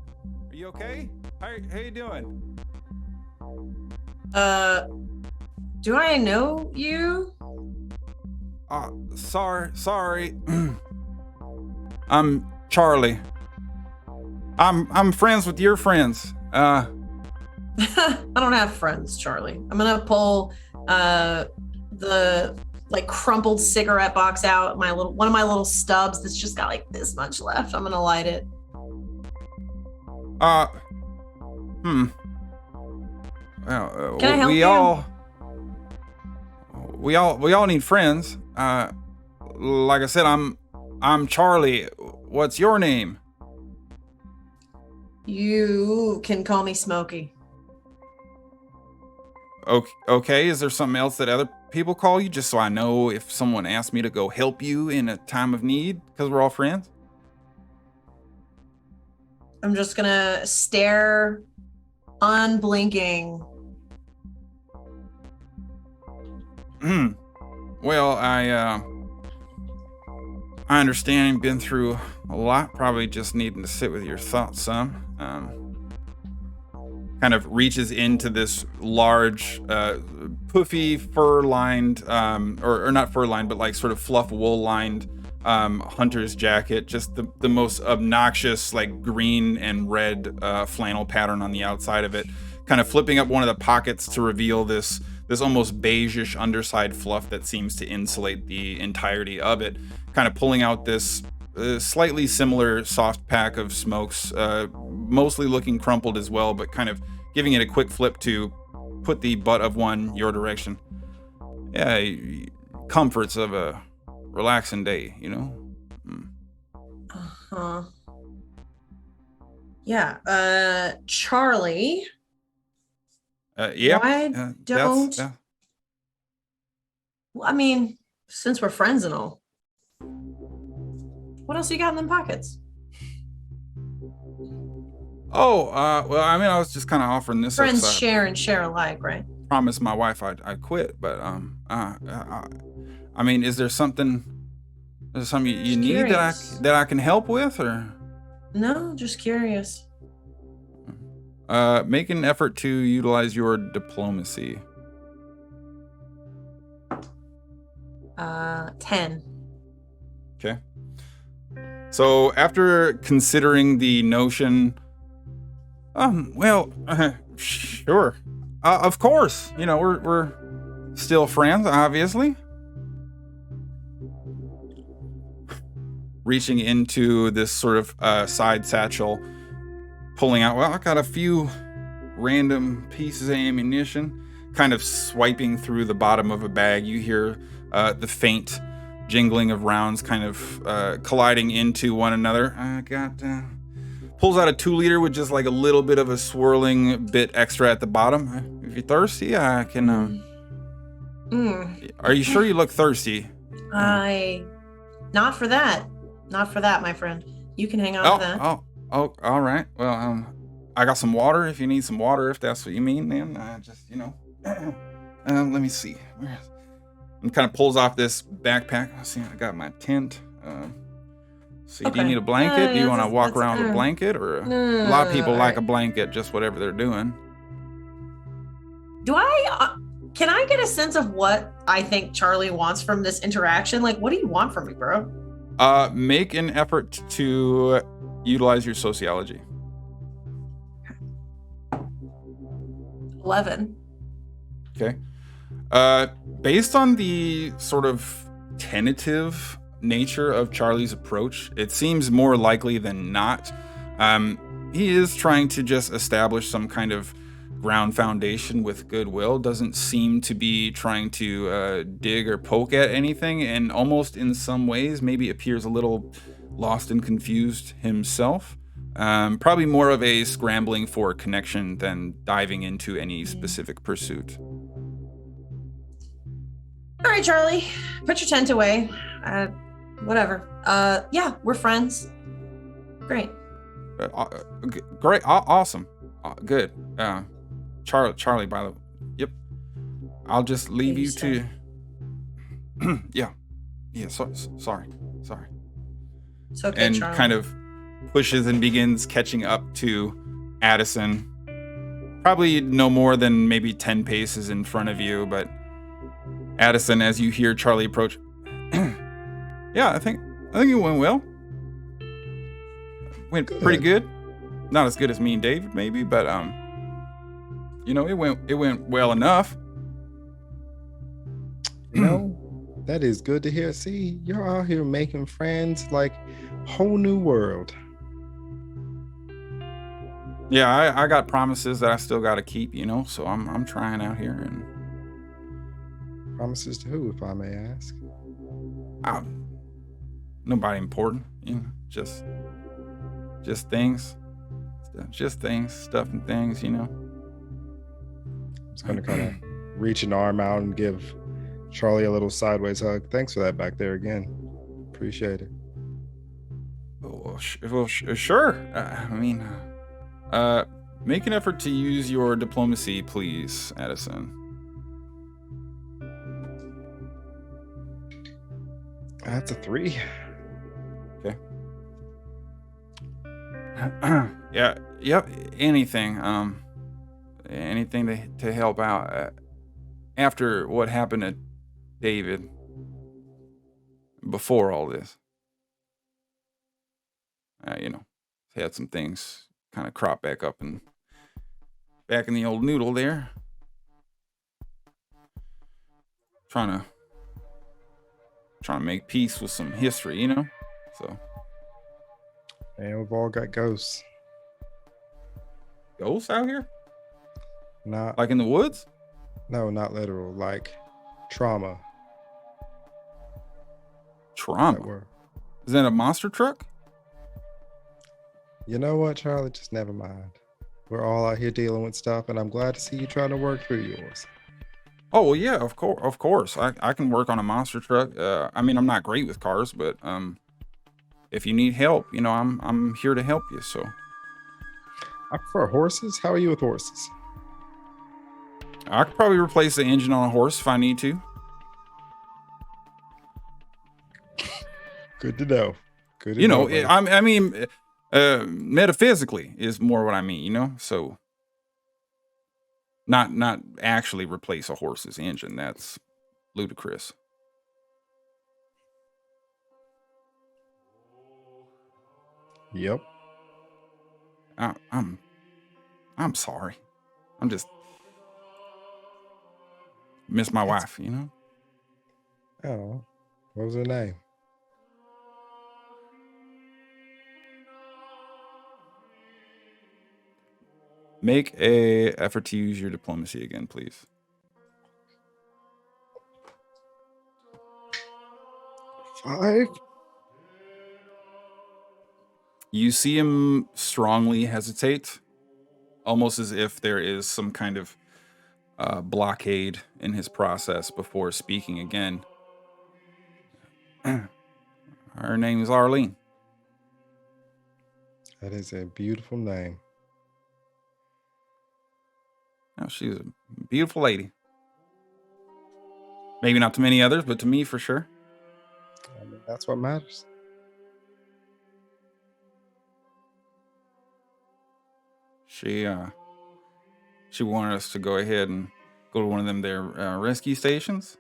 you okay? How you doing? Do I know you? Sorry. I'm Charlie. I'm friends with your friends. I don't have friends, Charlie. I'm gonna pull the like crumpled cigarette box out, one of my little stubs that's just got like this much left. I'm gonna light it. Well, Can I help we you? all need friends. Like I said, I'm Charlie. What's your name? You can call me Smokey. Okay, is there something else that other people call you, just so I know if someone asks me to go help you in a time of need, because we're all friends? I'm just gonna stare, unblinking. Well, I understand you've been through a lot, probably just needing to sit with your thoughts some. Kind of reaches into this large, puffy, fur-lined, or not fur-lined, but like sort of fluff wool-lined hunter's jacket. Just the most obnoxious, like green and red flannel pattern on the outside of it. Kind of flipping up one of the pockets to reveal this almost beige-ish underside fluff that seems to insulate the entirety of it. Kind of pulling out this slightly similar soft pack of smokes, mostly looking crumpled as well, but kind of giving it a quick flip to put the butt of one your direction. Yeah, comforts of a relaxing day, you know? Uh-huh. Yeah, Charlie. Yeah. Why don't... Well, I mean, since we're friends and all. What else you got in them pockets? Oh, well, I mean, I was just kind of offering this. Friends share and share alike, right? Promised my wife I'd quit, but I mean, is there something you need that I can help with, or? No, just curious. Make an effort to utilize your diplomacy. 10. Okay. So after considering the notion, well, sure, of course, you know, we're still friends, obviously. Reaching into this sort of side satchel, pulling out, well, I got a few random pieces of ammunition, kind of swiping through the bottom of a bag. You hear the faint jingling of rounds kind of colliding into one another. I got, pulls out a 2-liter with just like a little bit of a swirling bit extra at the bottom. If you're thirsty, I can, Are you sure you look thirsty? Not for that. Not for that, my friend. You can hang on to that. Oh, all right. Well, I got some water if you need some water, if that's what you mean, then. Just, you know, let me see. And kind of pulls off this backpack. Let's see, I got my tent. See, Okay. do you need a blanket? Do you want to walk that's- around with a blanket? Or a lot of people like a blanket, just whatever they're doing. Can I get a sense of what I think Charlie wants from this interaction? Like, what do you want from me, bro? Make an effort to utilize your sociology. 11. Okay. Based on the sort of tentative nature of Charlie's approach. It seems more likely than not. He is trying to just establish some kind of ground foundation with goodwill. Doesn't seem to be trying to dig or poke at anything, and almost in some ways maybe appears a little lost and confused himself. Probably more of a scrambling for connection than diving into any specific pursuit. All right, Charlie, put your tent away. Whatever. Yeah, we're friends. Great. Great. Awesome. Good. Charlie, by the way. Yep. I'll just leave you to. Yeah. Sorry. It's okay, And Charlie. kind of pushes and begins catching up to Addison. Probably no more than maybe 10 paces in front of you, but Addison, as you hear Charlie approach, yeah, I think it went well. Went pretty good. Not as good as me and David, maybe, but it went well enough. That is good to hear. See, you're out here making friends, like whole new world. Yeah, I got promises that I still got to keep, so I'm trying out here. And Promises to who, if I may ask? Nobody important, just things, stuff and things, Just gonna kind of reach an arm out and give Charlie a little sideways hug. Thanks for that back there again. Appreciate it. Well, sure. Make an effort to use your diplomacy, please, Addison. That's a 3. Okay. Yeah. Yep. Anything. Anything to help out. After what happened to David. Before all this. Had some things kind of crop back up and back in the old noodle there. Trying to make peace with some history, So. And we've all got ghosts. Ghosts out here? Not Like in the woods? No, not literal. Like trauma. Trauma? Is that a monster truck? You know what, Charlie? Just never mind. We're all out here dealing with stuff, and I'm glad to see you trying to work through yours. Oh, well, yeah, of course. I can work on a monster truck. I'm not great with cars, but if you need help, I'm here to help you. So I prefer horses. How are you with horses? I could probably replace the engine on a horse if I need to. Good to know. Good to know. Metaphysically is more what I mean, So not actually replace a horse's engine. That's ludicrous. Yep. I'm sorry. I'm just miss my wife, Oh, what was her name? Make a effort to use your diplomacy again, please. 5. You see him strongly hesitate, almost as if there is some kind of blockade in his process before speaking again. Her name is Arlene. That is a beautiful name. Oh, she's a beautiful lady. Maybe not to many others, but to me for sure. That's what matters. She wanted us to go ahead and go to one of them their rescue stations.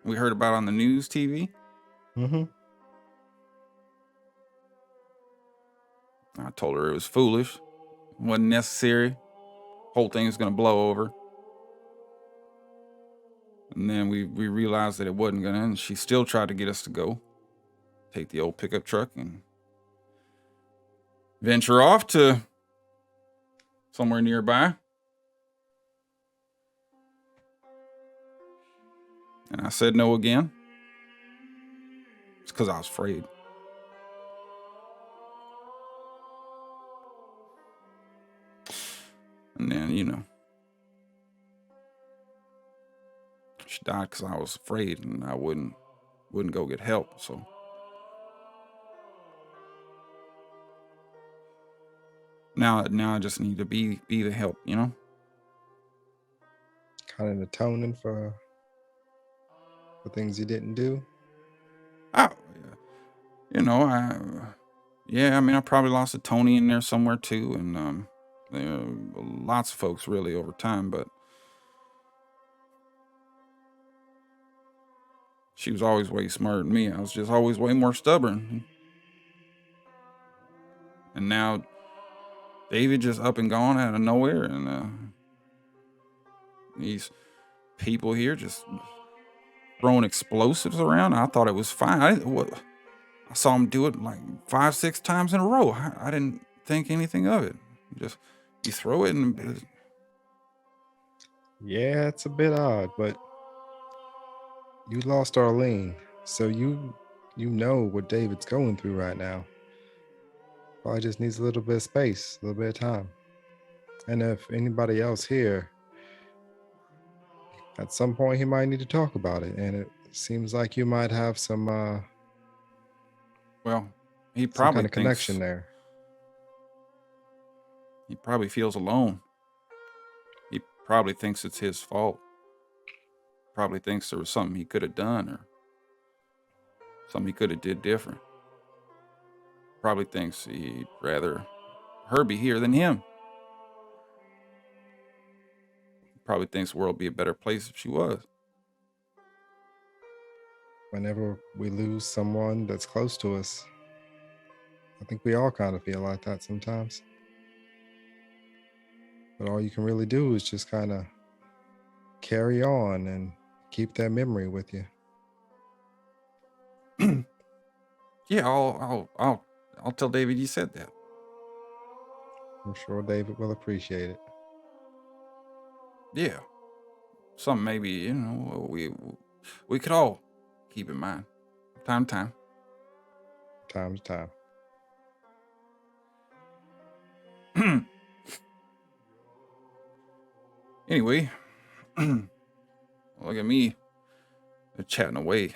We heard about on the news TV. Mm-hmm. I told her it was foolish. Wasn't necessary. Whole thing was going to blow over. And then we realized that it wasn't gonna, and she still tried to get us to go. Take the old pickup truck and venture off to somewhere nearby. And I said no again. It's because I was afraid. And then, she died because I was afraid and I wouldn't go get help. So now I just need to be the help, Kind of atoning for things you didn't do. I probably lost a Tony in there somewhere too, and lots of folks really over time, but she was always way smarter than me. I was just always way more stubborn. And now David just up and gone out of nowhere, and these people here just throwing explosives around. I thought it was fine. I saw him do it like 5-6 times in a row. I didn't think anything of it. Just you throw it and Yeah, it's a bit odd, but you lost Arlene, so you know what David's going through right now. Probably just needs a little bit of space, a little bit of time. And if anybody else here, at some point he might need to talk about it. And it seems like you might have some he some probably kind of connection there. He probably feels alone. He probably thinks it's his fault. Probably thinks there was something he could have done or something he could have did different. Probably thinks he'd rather her be here than him. Probably thinks the world would be a better place if she was. Whenever we lose someone that's close to us, I think we all kind of feel like that sometimes. But all you can really do is just kind of carry on and keep that memory with you. Yeah, I'll tell David you said that. I'm sure David will appreciate it. Yeah. Something maybe, we could all keep in mind. Time to time. Time to time. Anyway, look at me chatting away.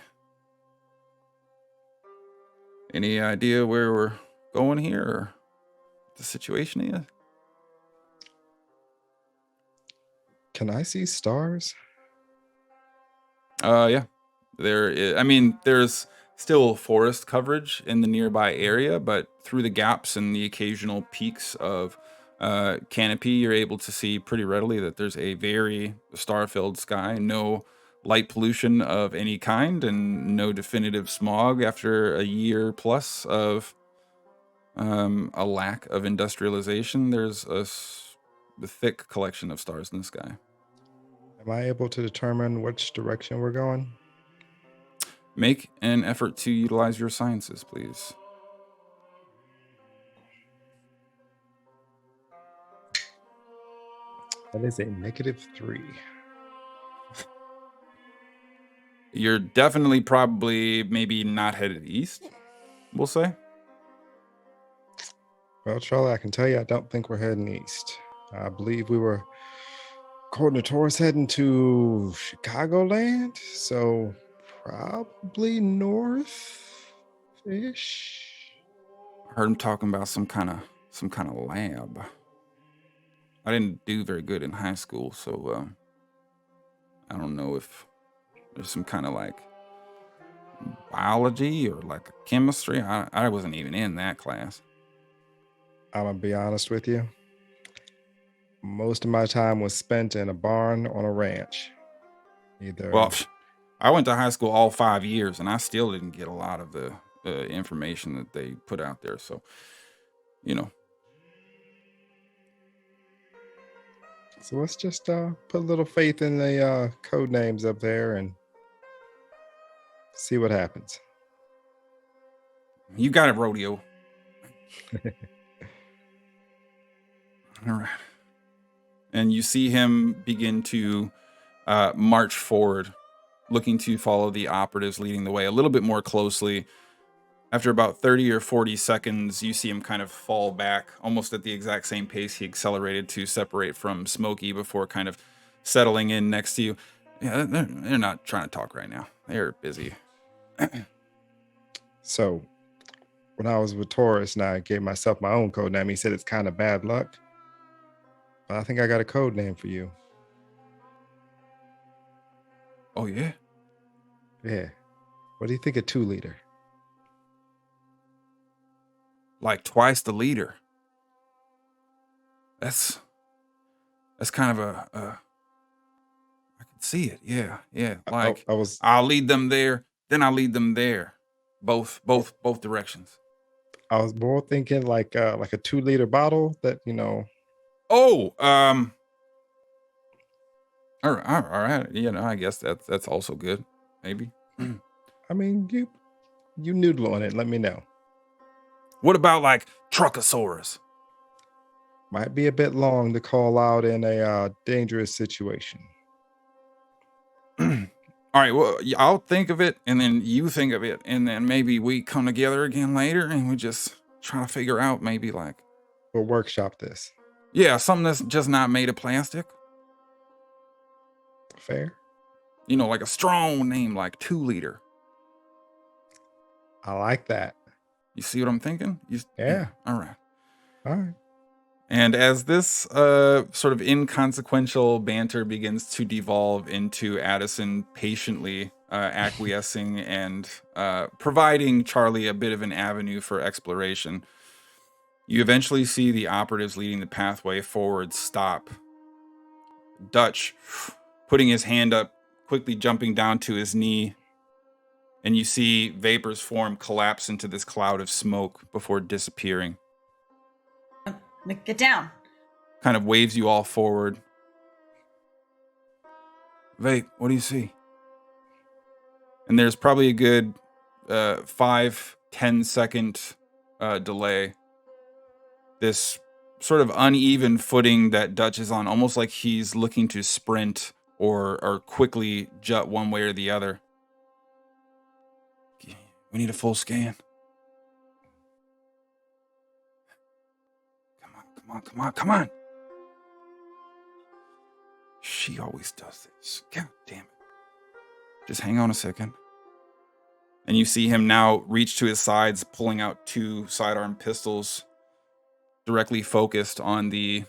Any idea where we're going here or what the situation is? Can I see stars? Yeah. There's still forest coverage in the nearby area, but through the gaps and the occasional peaks of canopy, you're able to see pretty readily that there's a very star-filled sky, no light pollution of any kind, and no definitive smog after a year plus of a lack of industrialization. There's a thick collection of stars in the sky. Am I able to determine which direction we're going? Make an effort to utilize your sciences, please. That is a -3. You're definitely probably maybe not headed east, we'll say. Well, Charlie, I can tell you, I don't think we're heading east. I believe we were, according to Taurus, heading to Chicagoland, so probably north-ish. I heard him talking about some kind of lab. I didn't do very good in high school, so I don't know if there's some kind of like biology or like chemistry. I wasn't even in that class. I'm gonna be honest with you. Most of my time was spent in a barn on a ranch. Well, I went to high school all 5 years, and I still didn't get a lot of the information that they put out there. So, So let's just put a little faith in the code names up there and see what happens. You got it, Rodeo. All right. And you see him begin to march forward, looking to follow the operatives leading the way a little bit more closely. After about 30 or 40 seconds, you see him kind of fall back, almost at the exact same pace he accelerated to separate from Smokey before kind of settling in next to you. Yeah, they're not trying to talk right now. They're busy. So when I was with Taurus and I gave myself my own code name, he said it's kind of bad luck. But I think I got a code name for you. Oh, yeah? Yeah. What do you think of 2-liter? Like twice the leader. That's kind of a I can see it. Yeah. Like I'll lead them there, then I'll lead them there. Both directions. I was more thinking like a 2-liter bottle that, Oh, all right. I guess that's also good. Maybe. I mean, you noodle on it. Let me know. What about like Truckosaurus? Might be a bit long to call out in a dangerous situation. All right, well, I'll think of it, and then you think of it, and then maybe we come together again later, and we just try to figure out maybe like... We'll workshop this. Yeah, something that's just not made of plastic. Fair. Like a strong name like 2-liter. I like that. You see what I'm thinking? Yeah. All right. All right. And as this sort of inconsequential banter begins to devolve into Addison patiently acquiescing and providing Charlie a bit of an avenue for exploration, you eventually see the operatives leading the pathway forward stop. Dutch putting his hand up, quickly jumping down to his knee, and you see Vapor's form collapse into this cloud of smoke before disappearing. Get down. Kind of waves you all forward. Vape, what do you see? And there's probably a good 5-10 second delay. This sort of uneven footing that Dutch is on, almost like he's looking to sprint or quickly jut one way or the other. We need a full scan. Come on. She always does this. God damn it. Just hang on a second. And you see him now reach to his sides, pulling out 2 sidearm pistols directly focused on the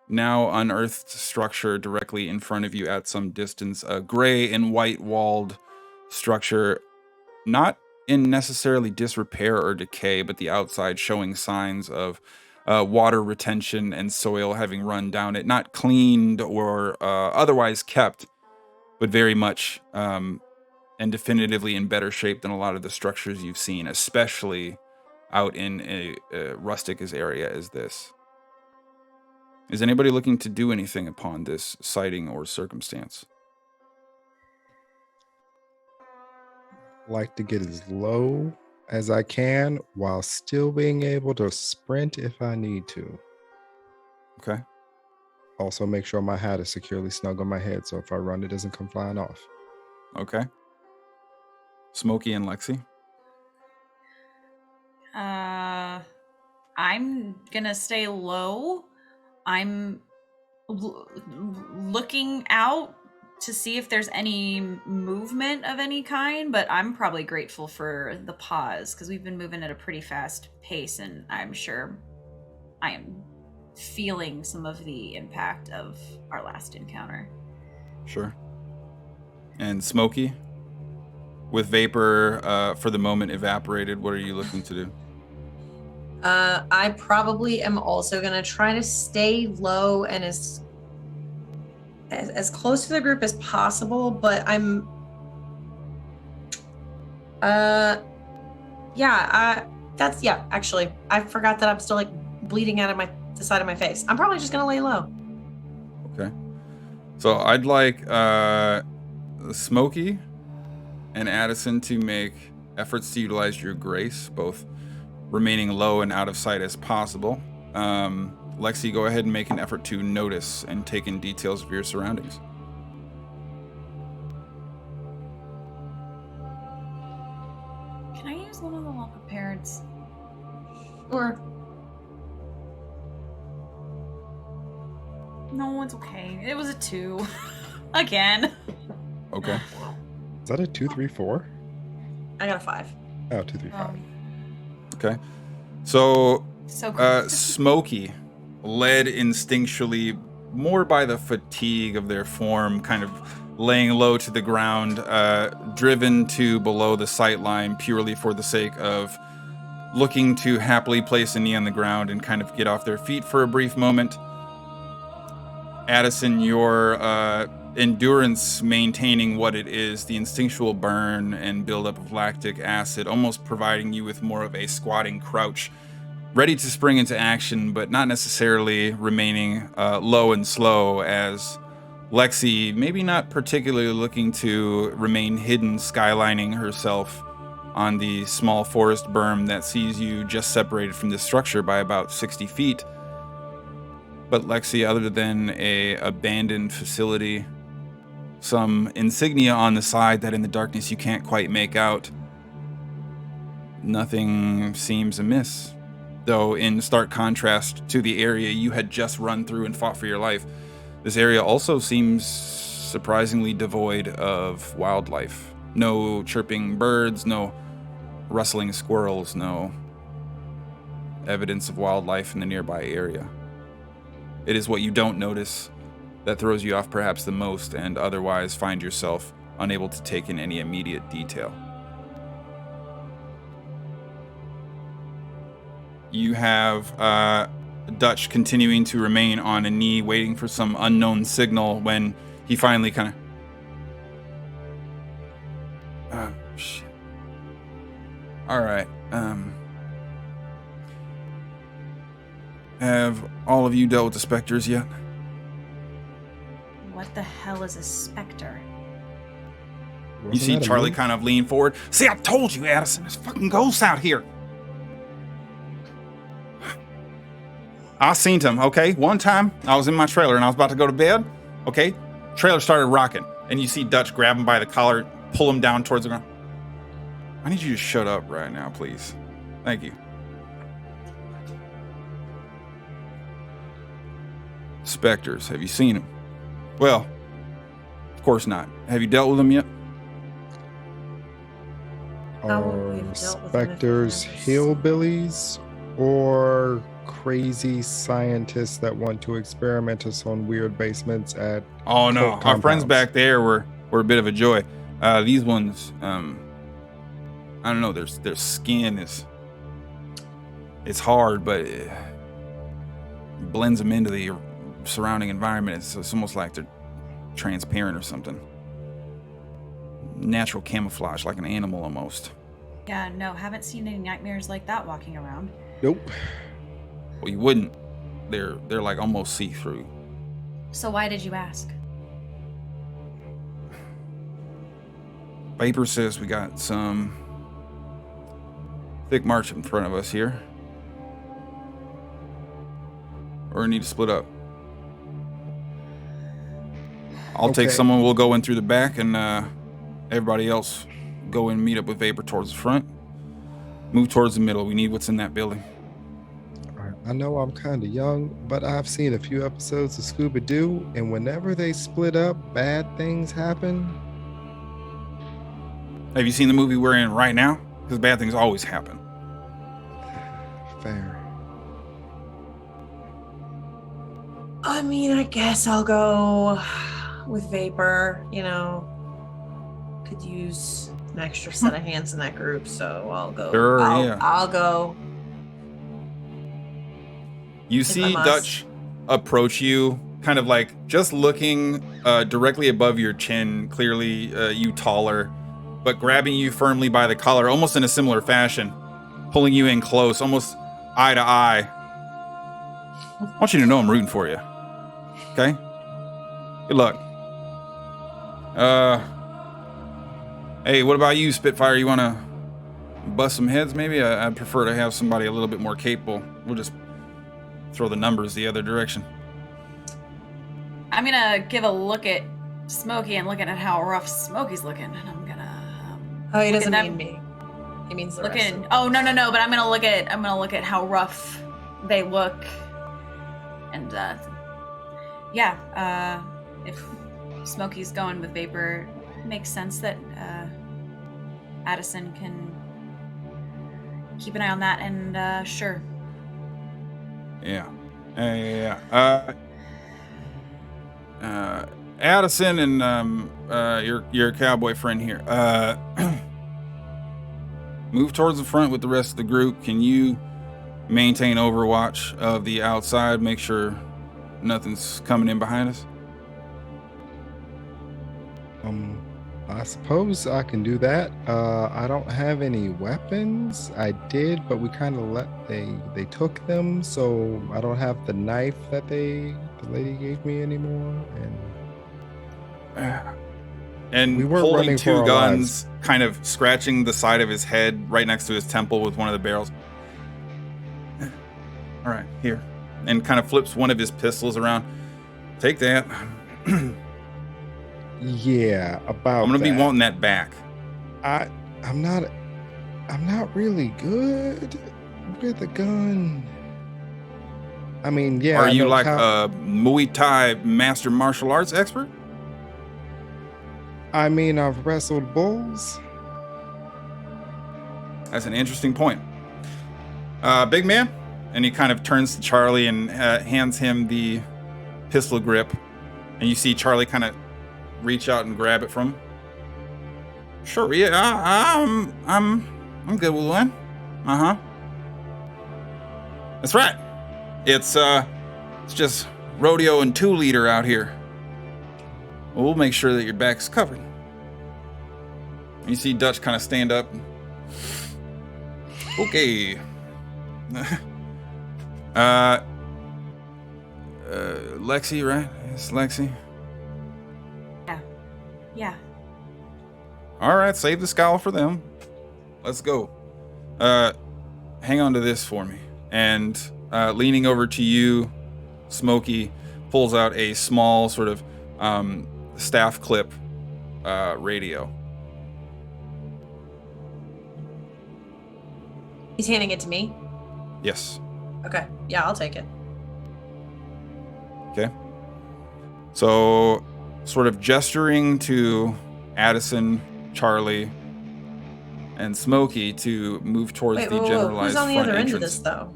now unearthed structure directly in front of you at some distance. A gray and white walled structure, not in necessarily disrepair or decay, but the outside showing signs of water retention and soil having run down it, not cleaned or otherwise kept, but very much and definitively in better shape than a lot of the structures you've seen, especially out in a rustic as area as this. Is anybody looking to do anything upon this sighting or circumstance? Like to get as low as I can while still being able to sprint if I need to. Okay. Also make sure my hat is securely snug on my head so if I run, it doesn't come flying off. Okay. Smokey and Lexi? I'm gonna stay low. I'm looking out to see if there's any movement of any kind, but I'm probably grateful for the pause because we've been moving at a pretty fast pace, and I'm sure I am feeling some of the impact of our last encounter. Sure. And Smokey, with Vapor for the moment evaporated, what are you looking to do? I probably am also going to try to stay low and as close to the group as possible, but I'm actually I forgot that I'm still like bleeding out of the side of my face. I'm probably just going to lay low. Okay. So I'd like Smokey and Addison to make efforts to utilize your grace, both remaining low and out of sight as possible. Lexi, go ahead and make an effort to notice and take in details of your surroundings. Can I use one of the well-prepareds? Or No, it's okay. It was a 2. Again. Okay. Is that a 2, 3, 4? I got a 5. Oh, 2, 3, 5. Okay. So So cool. Smokey, led instinctually more by the fatigue of their form, kind of laying low to the ground, driven to below the sight line purely for the sake of looking to happily place a knee on the ground and kind of get off their feet for a brief moment. Addison, your endurance maintaining what it is, the instinctual burn and buildup of lactic acid, almost providing you with more of a squatting crouch, ready to spring into action, but not necessarily remaining low and slow, as Lexi, maybe not particularly looking to remain hidden, skylining herself on the small forest berm that sees you just separated from the structure by about 60 feet. But Lexi, other than a abandoned facility, some insignia on the side that in the darkness you can't quite make out, nothing seems amiss. Though in stark contrast to the area you had just run through and fought for your life, this area also seems surprisingly devoid of wildlife. No chirping birds, no rustling squirrels, no evidence of wildlife in the nearby area. It is what you don't notice that throws you off perhaps the most, and otherwise find yourself unable to take in any immediate detail. You have Dutch continuing to remain on a knee, waiting for some unknown signal when he finally kind of... shit. Alright, have all of you dealt with the specters yet? What the hell is a specter? You see Charlie kind of lean forward. See, I told you, Addison, there's fucking ghosts out here. I seen them, okay? One time, I was in my trailer and I was about to go to bed, okay? Trailer started rocking, and you see Dutch grab him by the collar, pull him down towards the ground. I need you to shut up right now, please. Thank you. Specters, have you seen them? Well, of course not. Have you dealt with them yet? How would we Are have dealt with them if we specters never hillbillies or crazy scientists that want to experiment us on weird basements at Oh no, cult our friends compounds? back there were a bit of a joy. These ones, I don't know. Their skin it's hard, but it blends them into the surrounding environment. It's almost like they're transparent or something. Natural camouflage, like an animal almost. Yeah, no, haven't seen any nightmares like that walking around. Nope. Well, you wouldn't. They're like almost see-through. So why did you ask? Vapor says we got some thick march in front of us here. Or we need to split up. I'll take Okay. someone, we'll go in through the back, and everybody else go and meet up with Vapor towards the front. Move towards the middle. We need what's in that building. All right. I know I'm kind of young, but I've seen a few episodes of Scooby-Doo, and whenever they split up, bad things happen. Have you seen the movie we're in right now? Because bad things always happen. Fair. I mean, I guess I'll go with Vapor. You know, could use an extra set of hands in that group, so I'll go. Sure, I'll, yeah. I'll go. You I see must. Dutch approach you, kind of like just looking directly above your chin, clearly you taller, but grabbing you firmly by the collar, almost in a similar fashion, pulling you in close, almost eye to eye. I want you to know I'm rooting for you. Okay? Good luck. Hey, what about you, Spitfire? You want to bust some heads, maybe? I'd prefer to have somebody a little bit more capable. We'll just throw the numbers the other direction. I'm gonna give a look at Smokey and looking at how rough Smokey's looking, and I'm gonna. Oh, he doesn't mean me. He means the rest of them. Oh no! But I'm gonna look at how rough they look, and if Smokey's going with Vapor, it makes sense that Addison can keep an eye on that, and sure. Yeah. Addison and your cowboy friend here. Move towards the front with the rest of the group. Can you maintain overwatch of the outside? Make sure nothing's coming in behind us. I suppose I can do that. I don't have any weapons. I did, but we kind of they took them, so I don't have the knife that the lady gave me anymore. And we weren't holding running for two our guns, kind of scratching the side of his head right next to his temple with one of the barrels. All right, here. And kind of flips one of his pistols around. Take that. Yeah, about I'm gonna be that. wanting that back. I'm not really good with a gun. I mean, yeah. Are I you know like a Muay Thai master martial arts expert? I mean, I've wrestled bulls. That's an interesting point. Big man? And he kind of turns to Charlie and hands him the pistol grip. And you see Charlie kind of reach out and grab it from him. Sure, yeah, I'm good with one. Uh-huh. That's right. It's just rodeo and 2-liter out here. We'll make sure that your back's covered. You see Dutch kind of stand up. Okay. Lexi, right? It's Lexi. Yeah. All right, save the scowl for them. Let's go. Hang on to this for me. And leaning over to you, Smokey pulls out a small sort of staff clip radio. He's handing it to me. Yes. Okay. Yeah, I'll take it. Okay. So, sort of gesturing to Addison, Charlie, and Smokey to move towards the generalized Who's on the front other entrance. end of this, though?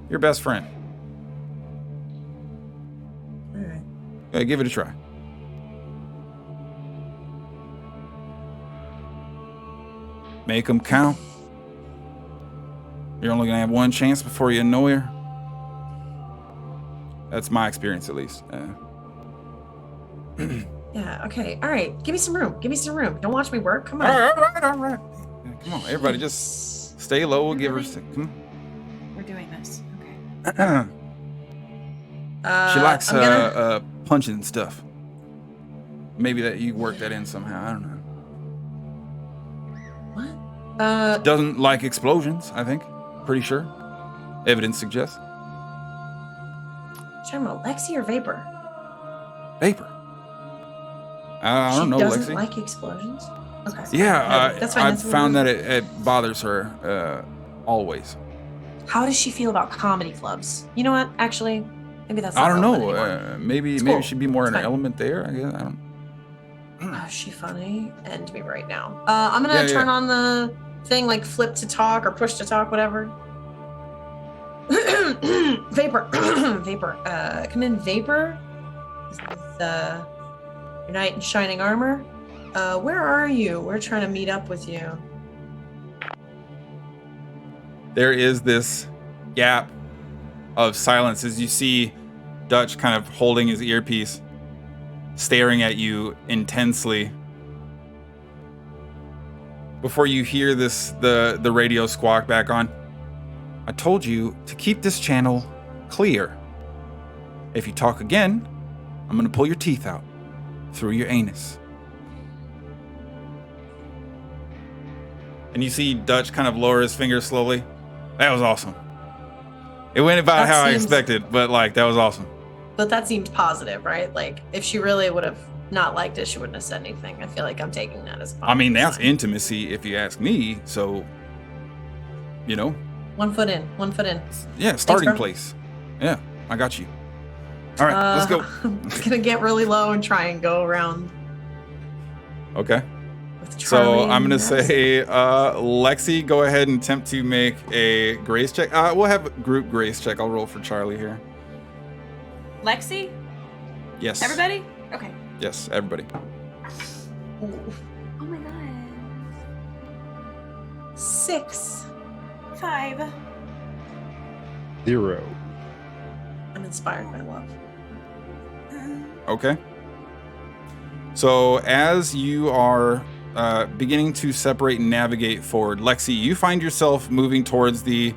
Your best friend. All right. Okay, give it a try. Make them count. You're only gonna have one chance before you annoy her. That's my experience, at least. Yeah. Okay. All right. Give me some room. Don't watch me work. Come on. All right. Come on, everybody, just stay low. We'll give her a sec. Come We're doing this. Okay. on. She likes punching stuff. Maybe that you work that in somehow. I don't know. What? Doesn't like explosions, I think. Pretty sure. Evidence suggests. Talking about Lexi or Vapor? Vapor. I don't know, She doesn't Lexi. like explosions. Okay. Yeah, Okay, that's fine. I've found that it bothers her always. How does she feel about comedy clubs? You know what? Actually, maybe that's. I Not don't know. relevant anymore. Maybe cool. she'd be more It's in her fine. element there. I guess I don't. Oh, is she funny? End me right now. I'm gonna Yeah, turn yeah. on the thing, like flip to talk or push to talk, whatever. Vapor, Vapor. Come in, Vapor. This is your knight in shining armor. Where are you? We're trying to meet up with you. There is this gap of silence as you see Dutch kind of holding his earpiece, staring at you intensely. Before you hear the radio squawk back on. I told you to keep this channel clear. If you talk again, I'm gonna pull your teeth out through your anus. And you see Dutch kind of lower his finger slowly. That was awesome. It went about That how I seems- expected, but like, that was awesome. But that seemed positive, right? Like, if she really would have not liked it, she wouldn't have said anything. I feel like I'm taking that as a positive I mean, that's sign. intimacy if you ask me. So, you know, 1 foot in, 1 foot in. yeah, starting bro. place. Yeah, I got you. All right, let's go. I'm gonna get really low and try and go around Okay. with So Charlie. I'm gonna and Madison. say, Lexi, go ahead and attempt to make a grace check. We'll have a group grace check. I'll roll for Charlie here. Lexi? Yes. Everybody? Okay. Yes, everybody. Ooh, Oh my god. 6. 5. 0. I'm inspired by love. Okay. So as you are beginning to separate and navigate forward, Lexi, you find yourself moving towards the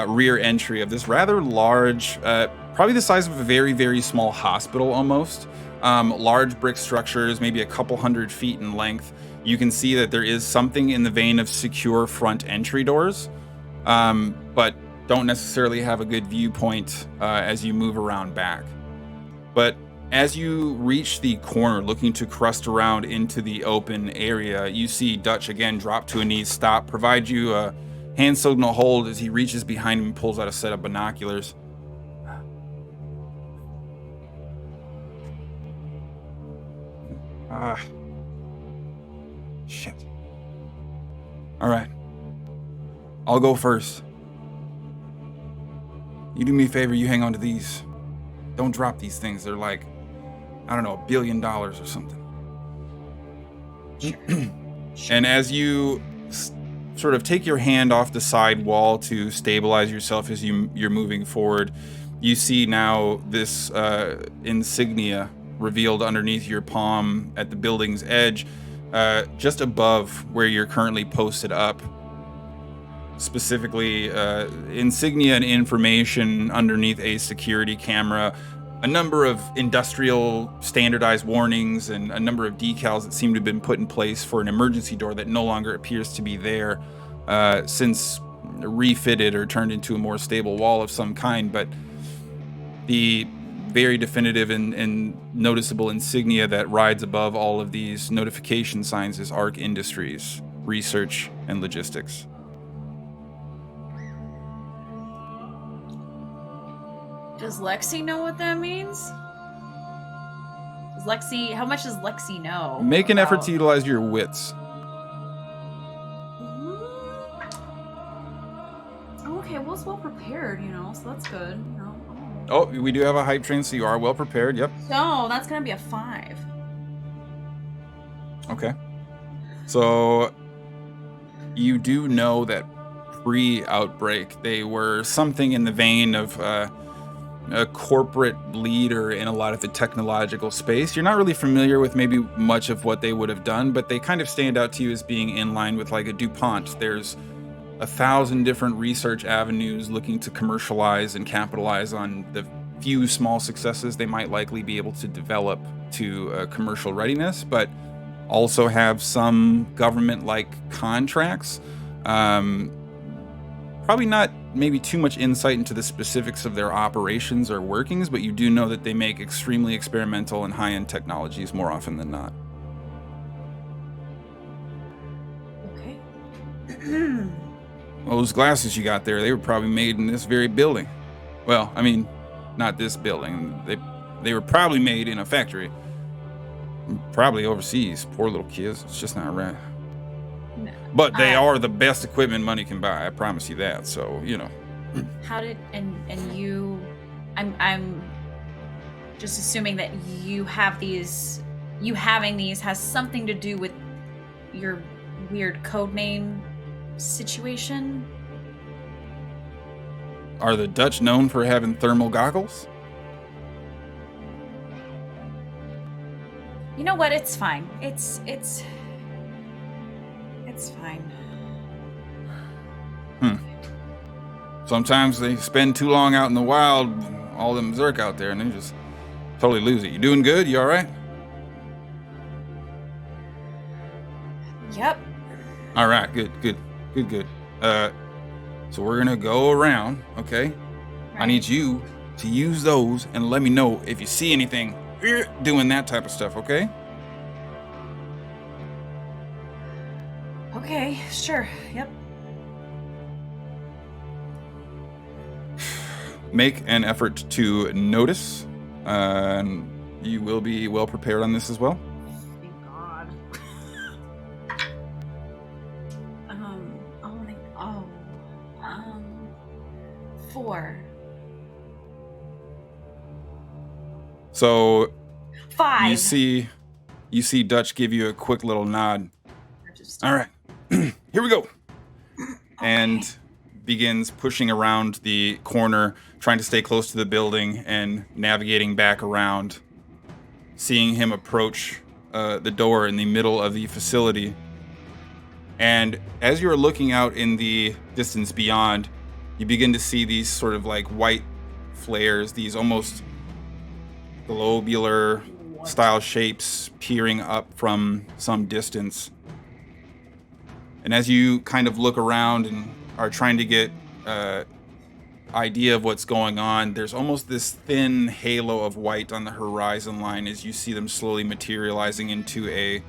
rear entry of this rather large, probably the size of a very, very small hospital almost. Large brick structures, maybe a couple 100 feet in length. You can see that there is something in the vein of secure front entry doors, but don't necessarily have a good viewpoint as you move around back. But as you reach the corner looking to crust around into the open area, you see Dutch again drop to a knee, stop, provide you a hand signal hold as he reaches behind him and pulls out a set of binoculars. Shit. All right. I'll go first. You do me a favor, you hang on to these. Don't drop these things. They're like, I don't know, $1 billion or something. And as you sort of take your hand off the side wall to stabilize yourself as you're moving forward, you see now this insignia revealed underneath your palm at the building's edge, just above where you're currently posted up. Specifically, insignia and information underneath a security camera, a number of industrial standardized warnings, and a number of decals that seem to have been put in place for an emergency door that no longer appears to be there since refitted or turned into a more stable wall of some kind. But the very definitive and noticeable insignia that rides above all of these notification signs is ARC Industries, Research and Logistics. Does Lexi know what that means? How much does Lexi know? Make an effort about- to utilize your wits. Oh, okay, well, it's well prepared, so that's good. Oh, we do have a hype train, so you are well prepared. Yep. So that's gonna be a 5. Okay. So you do know that pre-outbreak, they were something in the vein of a corporate leader in a lot of the technological space. You're not really familiar with maybe much of what they would have done, but they kind of stand out to you as being in line with like a DuPont. There's 1,000 different research avenues looking to commercialize and capitalize on the few small successes they might likely be able to develop to commercial readiness, but also have some government-like contracts. Probably not maybe too much insight into the specifics of their operations or workings, but you do know that they make extremely experimental and high-end technologies more often than not. Okay. Well, those glasses you got there, they were probably made in this very building. Well, I mean, not this building. They were probably made in a factory. Probably overseas. Poor little kids. It's just not right. No. But they are the best equipment money can buy. I promise you that. So, How did and you? I'm just assuming that you have these. You having these has something to do with your weird code name situation. Are the Dutch known for having thermal goggles? You know what? It's fine. It's fine. Sometimes they spend too long out in the wild, all them Zerk out there, and they just totally lose it. You doing good? You all right? Yep. All right, good. So we're gonna go around, okay? Right. I need you to use those and let me know if you see anything doing that type of stuff, okay? Okay, sure. Yep. Make an effort to notice, and you will be well prepared on this as well. Thank God. 4. So 5. you see Dutch give you a quick little nod. All right, here we go. And begins pushing around the corner, trying to stay close to the building and navigating back around. Seeing him approach the door in the middle of the facility. And as you're looking out in the distance beyond, you begin to see these sort of like white flares, these almost globular style shapes peering up from some distance. And as you kind of look around and are trying to get idea of what's going on, there's almost this thin halo of white on the horizon line as you see them slowly materializing into a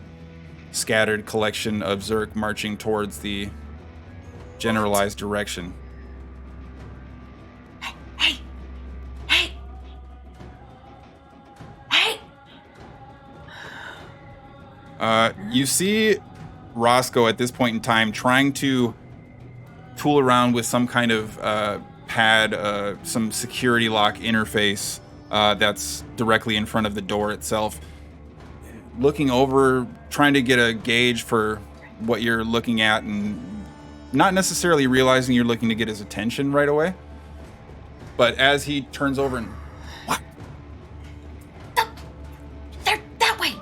scattered collection of Zerk marching towards the generalized direction. Hey! You see Roscoe at this point in time trying to tool around with some kind of pad, some security lock interface that's directly in front of the door itself. Looking over, trying to get a gauge for what you're looking at and not necessarily realizing you're looking to get his attention right away. But as he turns over and... What? They're that way!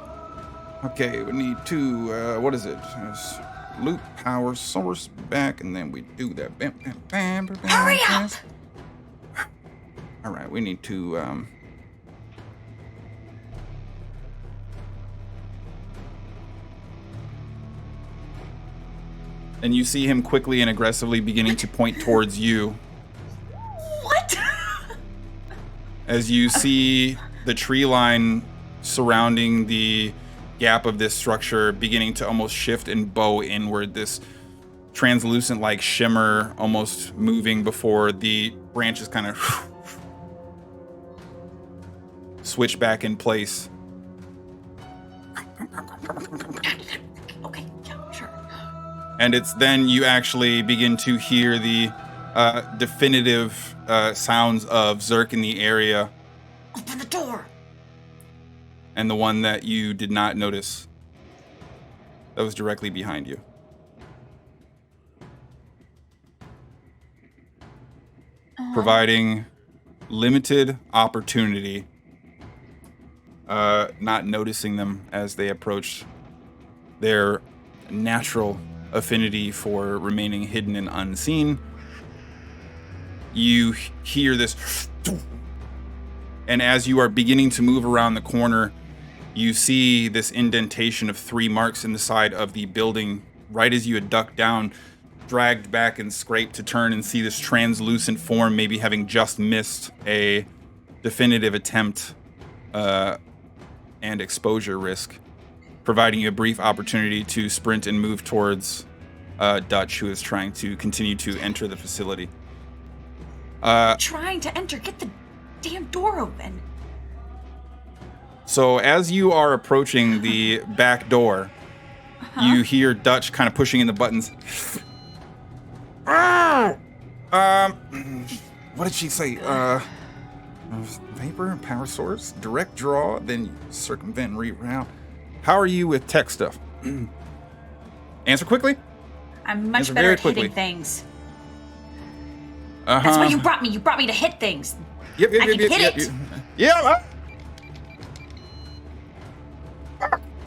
Okay, we need to, what is it? Loop power source back, and then we do that. Bam, bam, bam, bam, Hurry bam. up! All right, we need to, and you see him quickly and aggressively beginning to point towards you. What? As you see the tree line surrounding the gap of this structure beginning to almost shift and bow inward, this translucent like shimmer almost moving before the branches kind of switch back in place. Okay, yeah, sure. And it's then you actually begin to hear the definitive sounds of Zerk in the area. Open the door! And the one that you did not notice that was directly behind you. Providing limited opportunity, not noticing them as they approached their natural affinity for remaining hidden and unseen. You hear this, and as you are beginning to move around the corner, you see this indentation of 3 marks in the side of the building right as you had ducked down, dragged back and scraped to turn and see this translucent form maybe having just missed a definitive attempt and exposure risk, providing you a brief opportunity to sprint and move towards Dutch, who is trying to continue to enter the facility. Trying to enter, get the damn door open. So as you are approaching the back door, you hear Dutch kind of pushing in the buttons. What did she say? Vapor, power source, direct draw, then circumvent, reroute. How are you with tech stuff? Answer quickly. I'm much Answer better very at quickly. hitting things. That's why you brought me. You brought me to hit things. Yep. I can hit it. Yeah.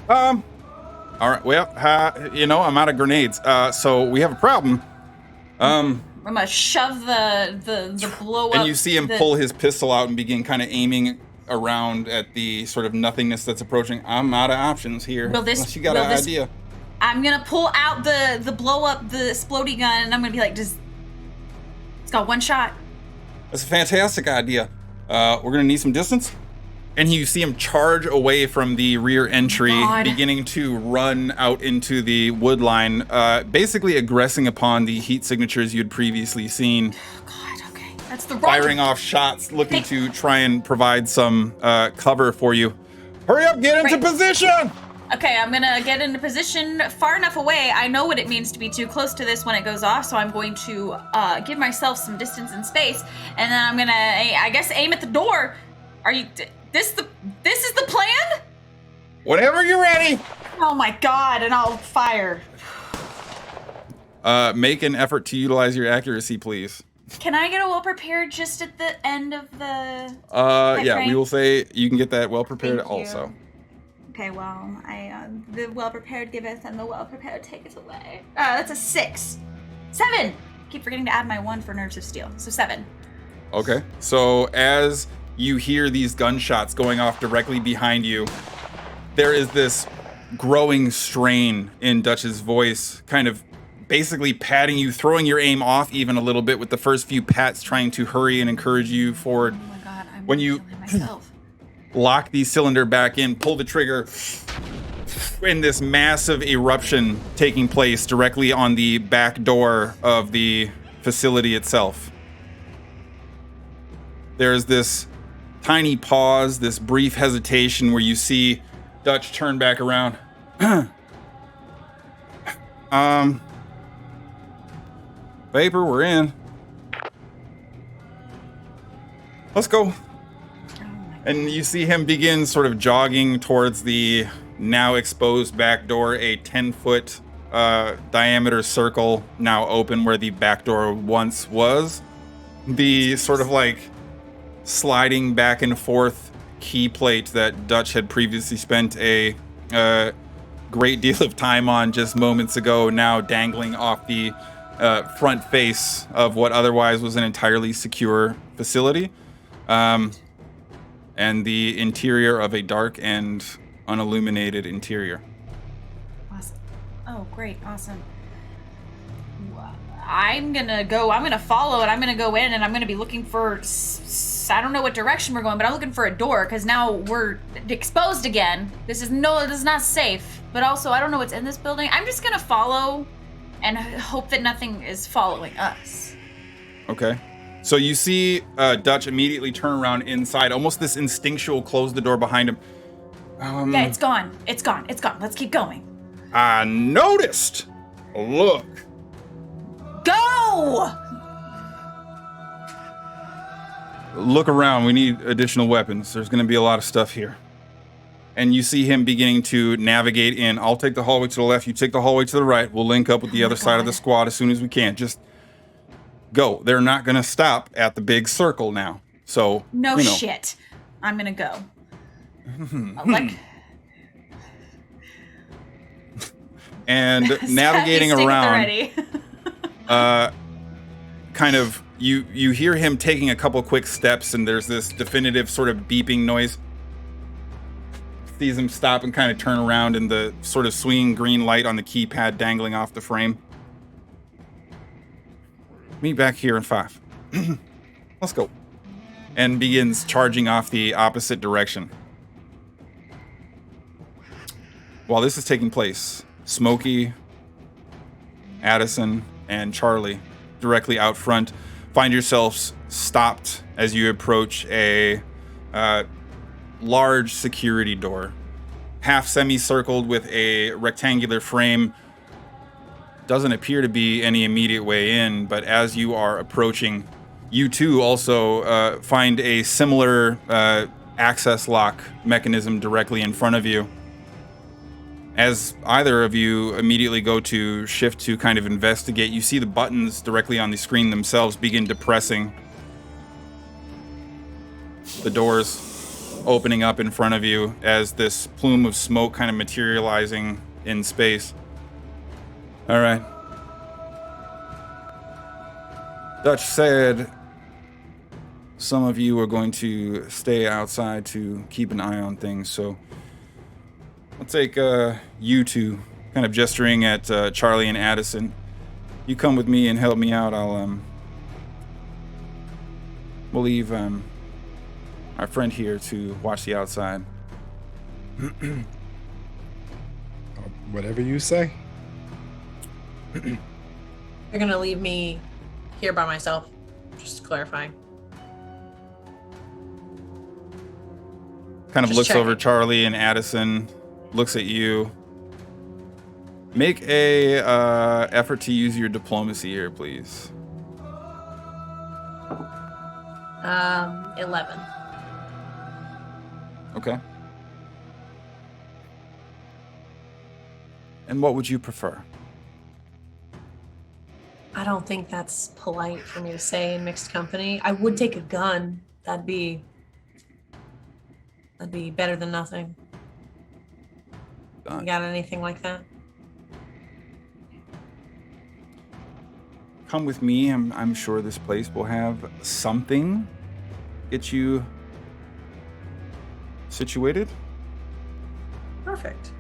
All right. Well, I'm out of grenades. So we have a problem. I'm gonna shove the blow up. And you see him pull his pistol out and begin kind of aiming around at the sort of nothingness that's approaching. I'm out of options here. Unless you got an idea. I'm gonna pull out the blow up, the exploding gun, and I'm gonna be like, it's got one shot. That's a fantastic idea. We're gonna need some distance. And you see him charge away from the rear entry, beginning to run out into the wood line, basically aggressing upon the heat signatures you'd previously seen. God, okay. That's the wrong... Firing off shots, looking to try and provide some cover for you. Hurry up, get into position! Okay, I'm gonna get into position far enough away. I know what it means to be too close to this when it goes off, so I'm going to give myself some distance and space, and then I'm gonna, I guess, aim at the door. Are you... This is the plan? Whenever you're ready. Oh my god, and I'll fire. Make an effort to utilize your accuracy, please. Can I get a well prepared just at the end of the... yeah, frame? we will say you can get that well prepared also. Okay, well, the well prepared giveth and the well prepared taketh away. That's a 6. 7! Keep forgetting to add my 1 for nerves of steel. So 7. Okay, so as you hear these gunshots going off directly behind you, there is this growing strain in Dutch's voice, kind of basically patting you, throwing your aim off even a little bit with the first few pats, trying to hurry and encourage you forward. Oh my god, I'm when you myself. Lock the cylinder back in, pull the trigger, in this massive eruption taking place directly on the back door of the facility itself. There's this tiny pause, this brief hesitation where you see Dutch turn back around. Vapor, we're in. Let's go. And you see him begin sort of jogging towards the now exposed back door, a 10-foot diameter circle now open where the back door once was. The sort of like sliding back and forth key plate that Dutch had previously spent a great deal of time on just moments ago, now dangling off the front face of what otherwise was an entirely secure facility. And the interior of a dark and unilluminated interior. Awesome. Oh, great. Awesome. I'm gonna follow it. I'm gonna go in and I'm gonna be looking for, I don't know what direction we're going, but I'm looking for a door because now we're exposed again. This is not safe, but also I don't know what's in this building. I'm just gonna follow and hope that nothing is following us. Okay. So you see Dutch immediately turn around inside, almost this instinctual close the door behind him. Yeah, it's gone. It's gone. It's gone. Let's keep going. I noticed. Look. Go! Look around. We need additional weapons. There's going to be a lot of stuff here. And you see him beginning to navigate in. I'll take the hallway to the left. You take the hallway to the right. We'll link up with the other side of the squad as soon as we can. Just go. They're not going to stop at the big circle now. So, no shit. I'm going to go. And navigating around, kind of, you hear him taking a couple quick steps, and there's this definitive sort of beeping noise. Sees him stop and kind of turn around, and the sort of swinging green light on the keypad dangling off the frame. Meet back here in 5. Let's go. And begins charging off the opposite direction. While this is taking place, Smokey, Addison, and Charlie, directly out front, find yourselves stopped as you approach a large security door, half semicircled with a rectangular frame. Doesn't appear to be any immediate way in, but as you are approaching, you too also find a similar access lock mechanism directly in front of you. As either of you immediately go to shift to kind of investigate, you see the buttons directly on the screen themselves begin depressing. The doors opening up in front of you as this plume of smoke kind of materializing in space. All right. Dutch said some of you are going to stay outside to keep an eye on things. So I'll take you two, kind of gesturing at Charlie and Addison. You come with me and help me out. We'll leave our friend here to watch the outside. Whatever you say. You're gonna leave me here by myself, just clarifying. Kind of Just looks over checking. Charlie and Addison, looks at you. Make a effort to use your diplomacy here, please. 11. Okay. And what would you prefer? I don't think that's polite for me to say in mixed company. I would take a gun. That'd be better than nothing. You got anything like that? Come with me. I'm sure this place will have something. Get you situated. Perfect.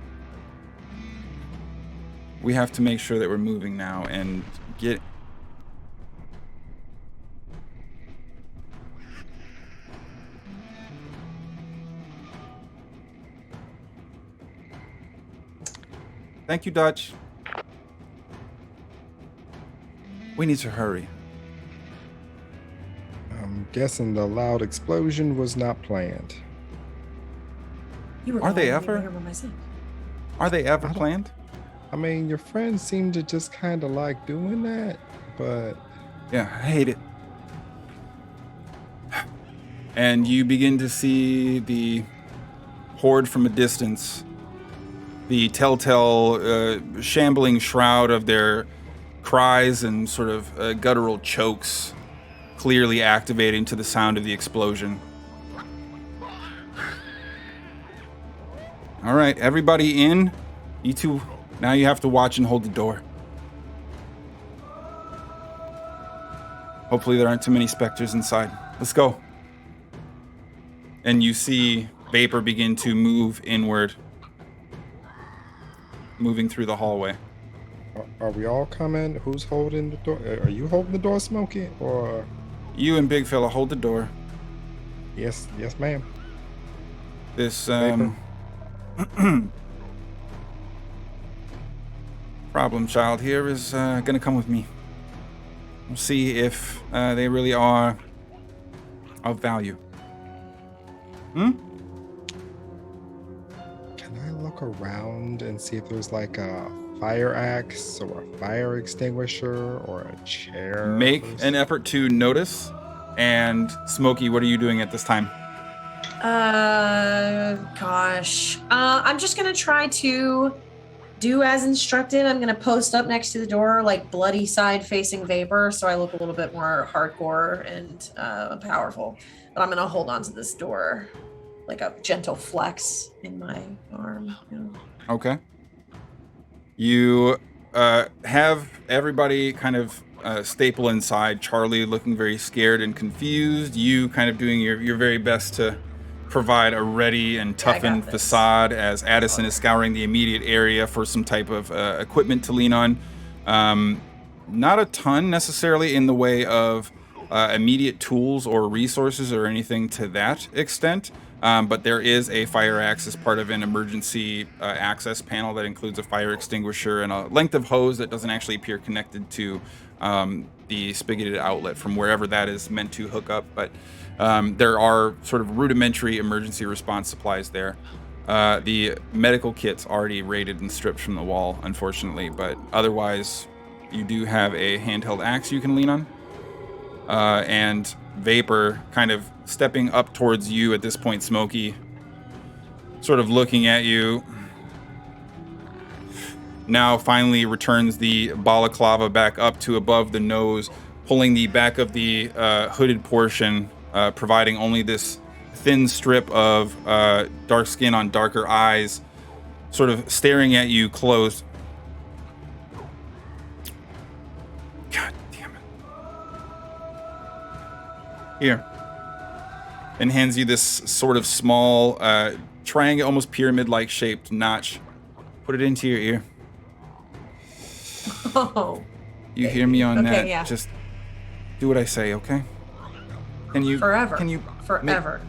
We have to make sure that we're moving now and get... Thank you, Dutch. We need to hurry. I'm guessing the loud explosion was not planned. You were Are they calling me ever? here by myself. Are they ever planned? I mean, your friends seem to just kind of like doing that, but Yeah, I hate it. And you begin to see the horde from a distance. The telltale shambling shroud of their cries and sort of guttural chokes clearly activating to the sound of the explosion. All right, everybody in. You two, now you have to watch and hold the door. Hopefully there aren't too many specters inside. Let's go. And you see vapor begin to move inward, moving through the hallway. are we all coming? Who's holding the door? Are you holding the door, Smokey? Or You and Big Fella hold the door. yes, ma'am. This Vapor. problem child here is gonna come with me. We'll see if they really are of value. Can I look around and see if there's like a fire axe or a fire extinguisher or a chair? Make or an effort to notice. And Smokey, what are you doing at this time? Gosh. I'm just gonna try to do as instructed. I'm gonna post up next to the door, like bloody side facing Vapor, so I look a little bit more hardcore and powerful. But I'm gonna hold on to this door, like a gentle flex in my arm. You know? Okay. You have everybody kind of staple inside. Charlie looking very scared and confused. You kind of doing your very best to provide a ready and toughened this. facade as Addison is scouring the immediate area for some type of equipment to lean on. Not a ton necessarily in the way of immediate tools or resources or anything to that extent. But there is a fire axe as part of an emergency access panel that includes a fire extinguisher and a length of hose that doesn't actually appear connected to the spigoted outlet from wherever that is meant to hook up. But there are sort of rudimentary emergency response supplies there. The medical kit's already raided and stripped from the wall, unfortunately, but otherwise you do have a handheld axe you can lean on. And Vapor kind of stepping up towards you at this point, Smokey, sort of looking at you. Now finally returns the balaclava back up to above the nose, pulling the back of the hooded portion, providing only this thin strip of dark skin on darker eyes, sort of staring at you close. God damn it. Here. and hands you this sort of small, triangle, almost pyramid-like shaped notch. Put it into your ear. Oh. You hear me on that? Yeah. Just do what I say, okay? Can you? Forever. Can you? Forever.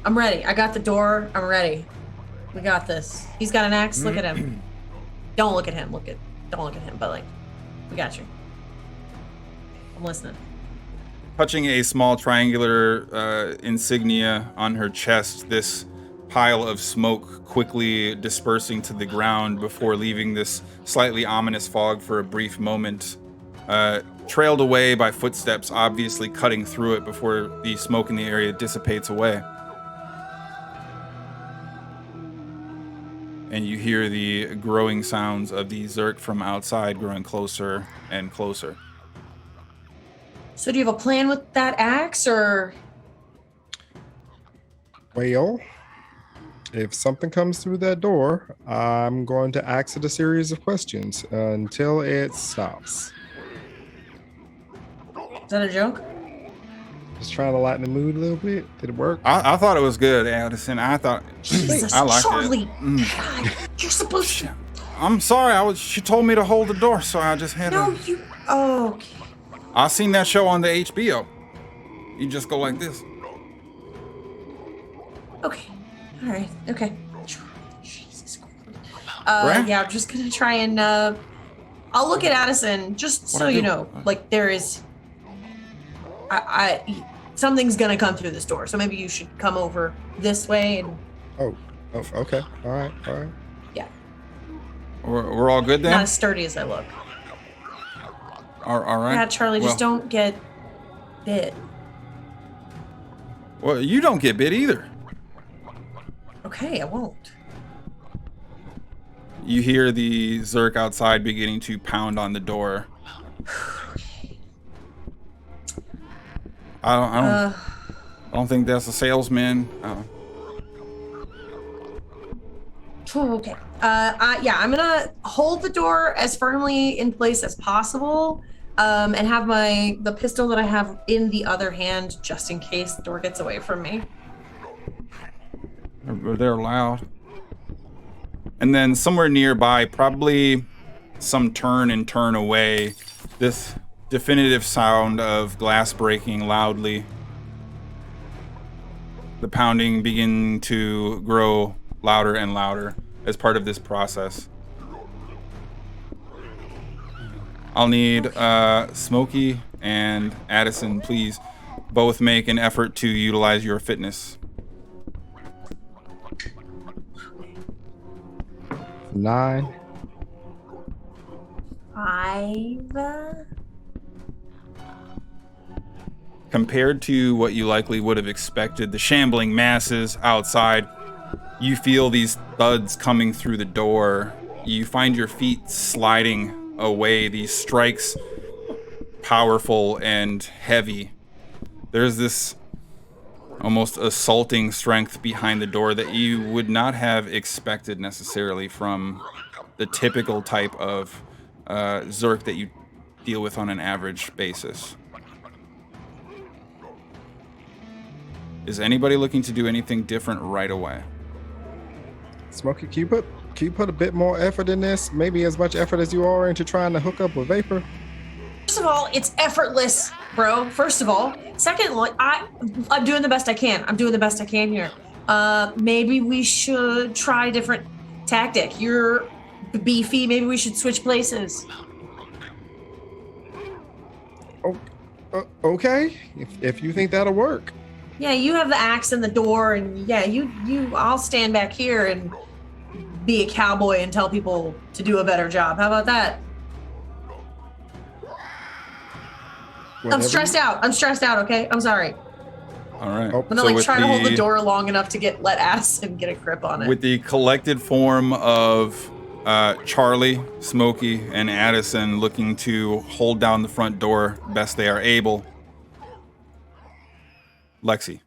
I'm ready. I got the door. I'm ready. We got this. He's got an axe. Look at him. Don't look at him. Don't look at him. But like, we got you. I'm listening. Touching a small triangular insignia on her chest, this pile of smoke quickly dispersing to the ground before leaving this slightly ominous fog for a brief moment, trailed away by footsteps obviously cutting through it before the smoke in the area dissipates away. And you hear the growing sounds of the Zerk from outside growing closer and closer. So do you have a plan with that axe, or? Well, if something comes through that door, I'm going to ask it a series of questions until it stops. Is that a joke? Just trying to lighten the mood a little bit. Did it work? I thought it was good, Addison. I thought Jesus, I liked Charlie. it. God, you're supposed to. I'm sorry. She told me to hold the door, so I just had No, to. you. Oh, okay. I seen that show on the HBO. You just go like this. Okay. All right. Okay. Jesus Christ. Right? Yeah, I'm just gonna try and. I'll look at Addison just so you know. Like there is. Something's gonna come through this door, so maybe you should come over this way and. Oh, okay. All right. Yeah. We're all good then? Not as sturdy as I look. All right. Yeah, Charlie, just don't get bit. Well, you don't get bit either. Okay, I won't. You hear the Zerk outside beginning to pound on the door. I don't think that's a salesman. Okay. Yeah, I'm gonna hold the door as firmly in place as possible, and have the pistol that I have in the other hand just in case the door gets away from me. They're loud. And then somewhere nearby, probably some turn and turn away, this definitive sound of glass breaking loudly. The pounding beginning to grow louder and louder as part of this process. I'll need Smokey and Addison, please, both make an effort to utilize your fitness. 9. 5. Compared to what you likely would have expected, the shambling masses outside, you feel these thuds coming through the door. You find your feet sliding away, these strikes powerful and heavy. There's this almost assaulting strength behind the door that you would not have expected necessarily from the typical type of Zerk that you deal with on an average basis. Is anybody looking to do anything different right away? Smokey, can you put a bit more effort in this? Maybe as much effort as you are into trying to hook up with Vapor? First of all, it's effortless, bro. First of all. Second, I'm doing the best I can. I'm doing the best I can here. Maybe we should try a different tactic. You're beefy. Maybe we should switch places. Oh, okay. If you think that'll work. Yeah, you have the axe in the door, and yeah, I'll stand back here and be a cowboy and tell people to do a better job. How about that? I'm stressed out, okay? I'm sorry. All right. Oh. I'm gonna try to hold the door long enough to let Addison get a grip on it. With the collected form of Charlie, Smokey, and Addison looking to hold down the front door best they are able, Lexi,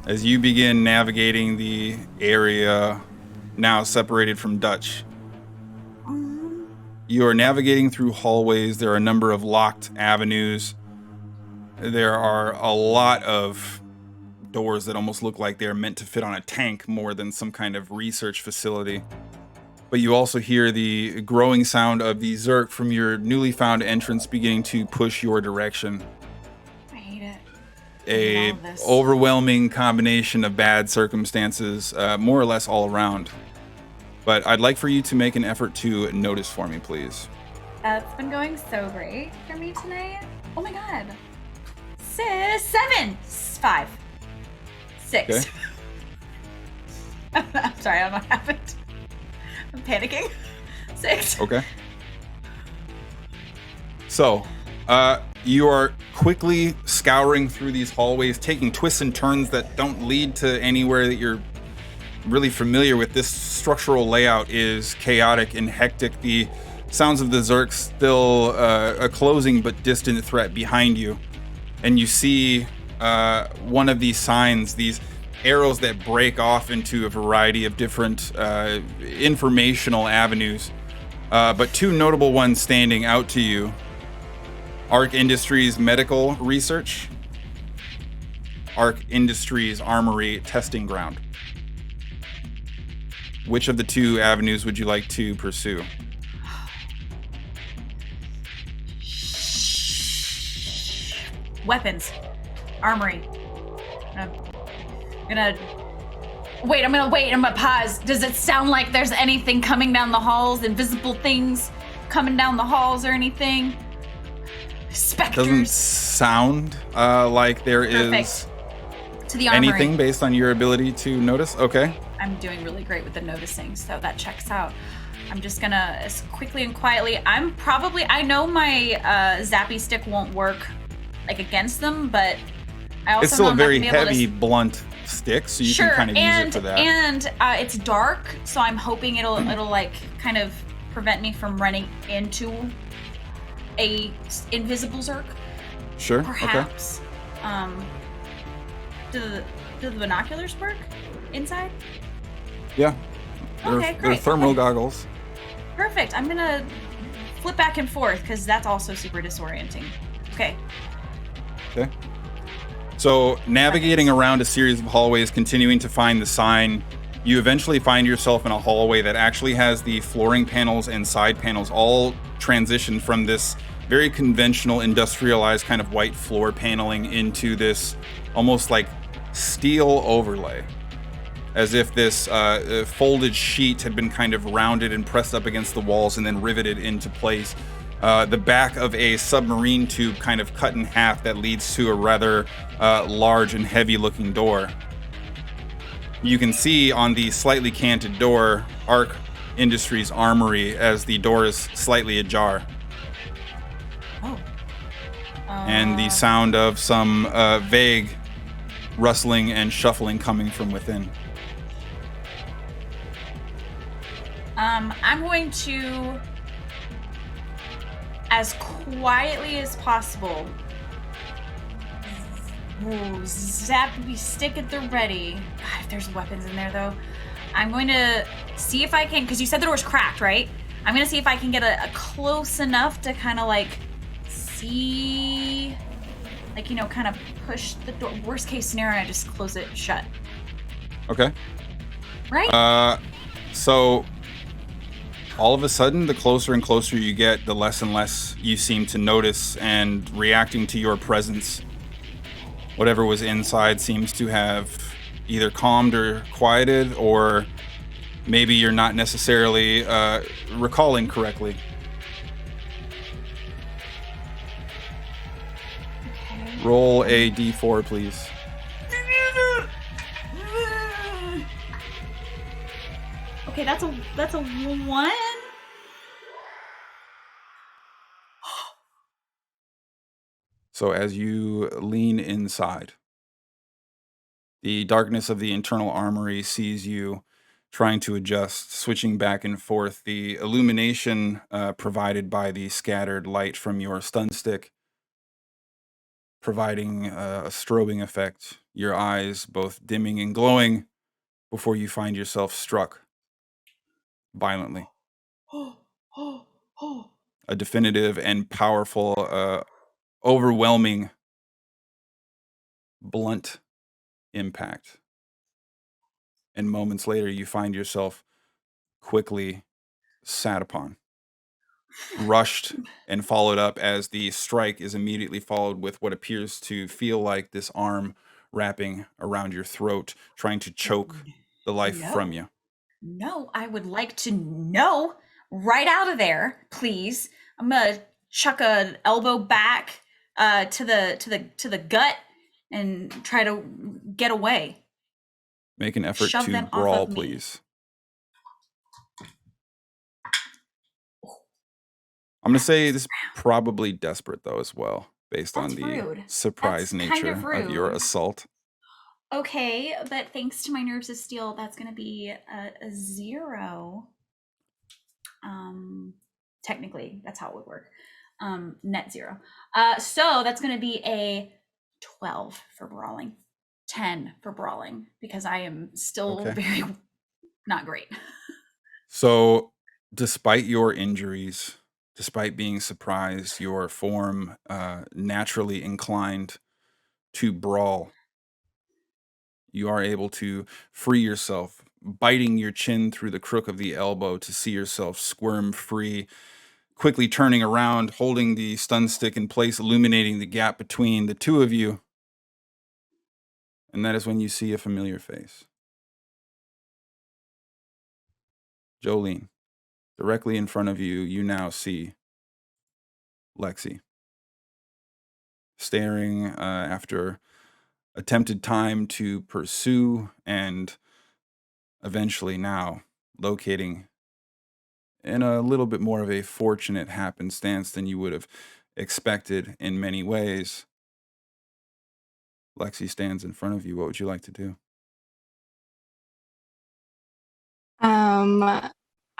as you begin navigating the area now separated from Dutch, you are navigating through hallways. There are a number of locked avenues. there are a lot of doors that almost look like they're meant to fit on a tank more than some kind of research facility. But you also hear the growing sound of the Zerk from your newly found entrance beginning to push your direction. I hate it. A all of this. overwhelming combination of bad circumstances, more or less all around. But I'd like for you to make an effort to notice for me, please. It's been going so great for me tonight. Oh my god. 7. 5. 6. Okay. I'm sorry, I don't know what happened. I'm panicking. 6. Okay. So, you are quickly scouring through these hallways, taking twists and turns that don't lead to anywhere that you're really familiar with. This structural layout is chaotic and hectic. The sounds of the Zerk still a closing but distant threat behind you. And you see one of these signs, these arrows that break off into a variety of different informational avenues. But two notable ones standing out to you. Arc Industries Medical Research, Arc Industries Armory Testing Ground. Which of the two avenues would you like to pursue? Weapons. Armory. I'm gonna pause. Does it sound like there's anything coming down the halls? Invisible things coming down the halls or anything? Specters. Doesn't sound like there is to the armory. Anything based on your ability to notice. Okay. I'm doing really great with the noticing, so that checks out. I'm just gonna, as quickly and quietly, I know my zappy stick won't work like against them, but I also it's still know a I'm not very gonna be able heavy, to... blunt stick, so you can kind of use it for that. And it's dark, so I'm hoping it'll like kind of prevent me from running into a invisible Zerk. Sure. Perhaps. Okay. Do the binoculars work inside? Yeah. Okay, They're great. thermal Okay. goggles. Perfect. I'm gonna flip back and forth because that's also super disorienting. Okay. Okay. So navigating around a series of hallways, continuing to find the sign, you eventually find yourself in a hallway that actually has the flooring panels and side panels all transitioned from this very conventional industrialized kind of white floor paneling into this almost like steel overlay, as if this folded sheet had been kind of rounded and pressed up against the walls and then riveted into place. The back of a submarine tube kind of cut in half that leads to a rather large and heavy looking door. You can see on the slightly canted door, Arc Industries Armory, as the door is slightly ajar. Oh. And the sound of some vague rustling and shuffling coming from within. I'm going to, as quietly as possible, zappy stick at the ready. God, if there's weapons in there though, I'm going to see if I can, because you said the door's cracked, right? I'm going to see if I can get a close enough to kind of like see, like, you know, kind of push the door. Worst case scenario, I just close it shut. Okay. Right? So all of a sudden, the closer and closer you get, the less and less you seem to notice, and reacting to your presence, whatever was inside seems to have either calmed or quieted, or maybe you're not necessarily recalling correctly. Roll a d4, please. Okay, that's a 1. So as you lean inside, the darkness of the internal armory sees you trying to adjust, switching back and forth. The illumination provided by the scattered light from your stun stick, providing a strobing effect, your eyes both dimming and glowing before you find yourself struck violently. A definitive and powerful, overwhelming blunt impact. And moments later, you find yourself quickly sat upon, rushed, and followed up as the strike is immediately followed with what appears to feel like this arm wrapping around your throat, trying to choke the life from you. No, I would like to know right out of there, please. I'm gonna chuck an elbow back to the gut and try to get away. Make an effort Shove to them off brawl, of me. please. I'm going to say this is probably desperate, though, as well, based on That's the rude. surprise That's kind nature of of your rude. assault. Okay, but thanks to my nerves of steel, that's going to be a 0. Technically, that's how it would work. Net 0. So that's going to be a 12 for brawling, 10 for brawling, because I am still very not great. So, despite your injuries, despite being surprised, your form naturally inclined to brawl, you are able to free yourself, biting your chin through the crook of the elbow to see yourself squirm free, quickly turning around, holding the stun stick in place, illuminating the gap between the two of you. And that is when you see a familiar face. Jolene, directly in front of you, you now see Lexi. Staring after attempted time to pursue and eventually now locating in a little bit more of a fortunate happenstance than you would have expected in many ways. Lexi stands in front of you. What would you like to do?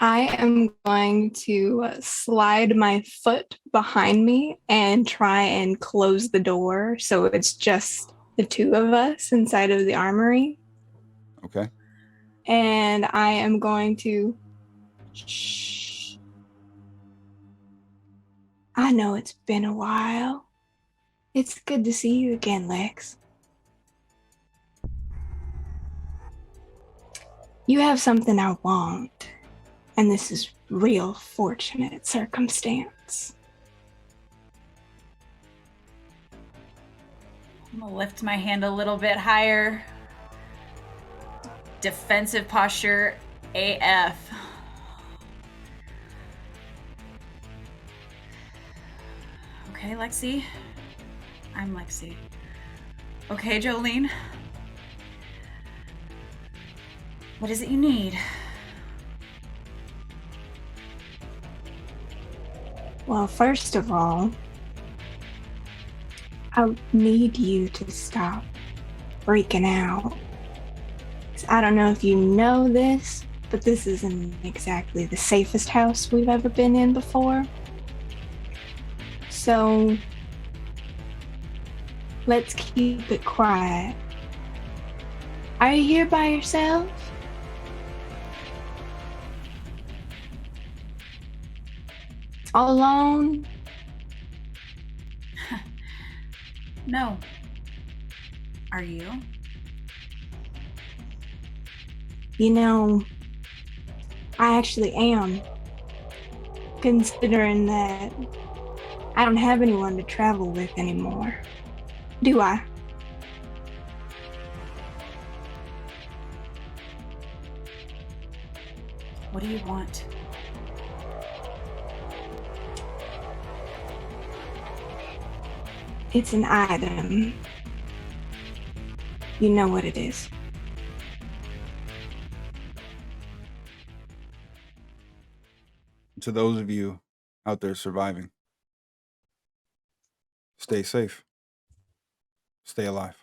I am going to slide my foot behind me and try and close the door so it's just the two of us inside of the armory. Okay. And I am going to shh. I know it's been a while. It's good to see you again, Lex. You have something I want, and this is real fortunate circumstance. I'm gonna lift my hand a little bit higher. Defensive posture AF. Okay, Lexi. I'm Lexi. Okay, Jolene. What is it you need? Well, first of all, I need you to stop freaking out. I don't know if you know this, but this isn't exactly the safest house we've ever been in before. So let's keep it quiet. Are you here by yourself? All alone? No. Are you? You know, I actually am. Considering that I don't have anyone to travel with anymore. Do I? What do you want? It's an item. You know what it is. To those of you out there surviving, stay safe. Stay alive.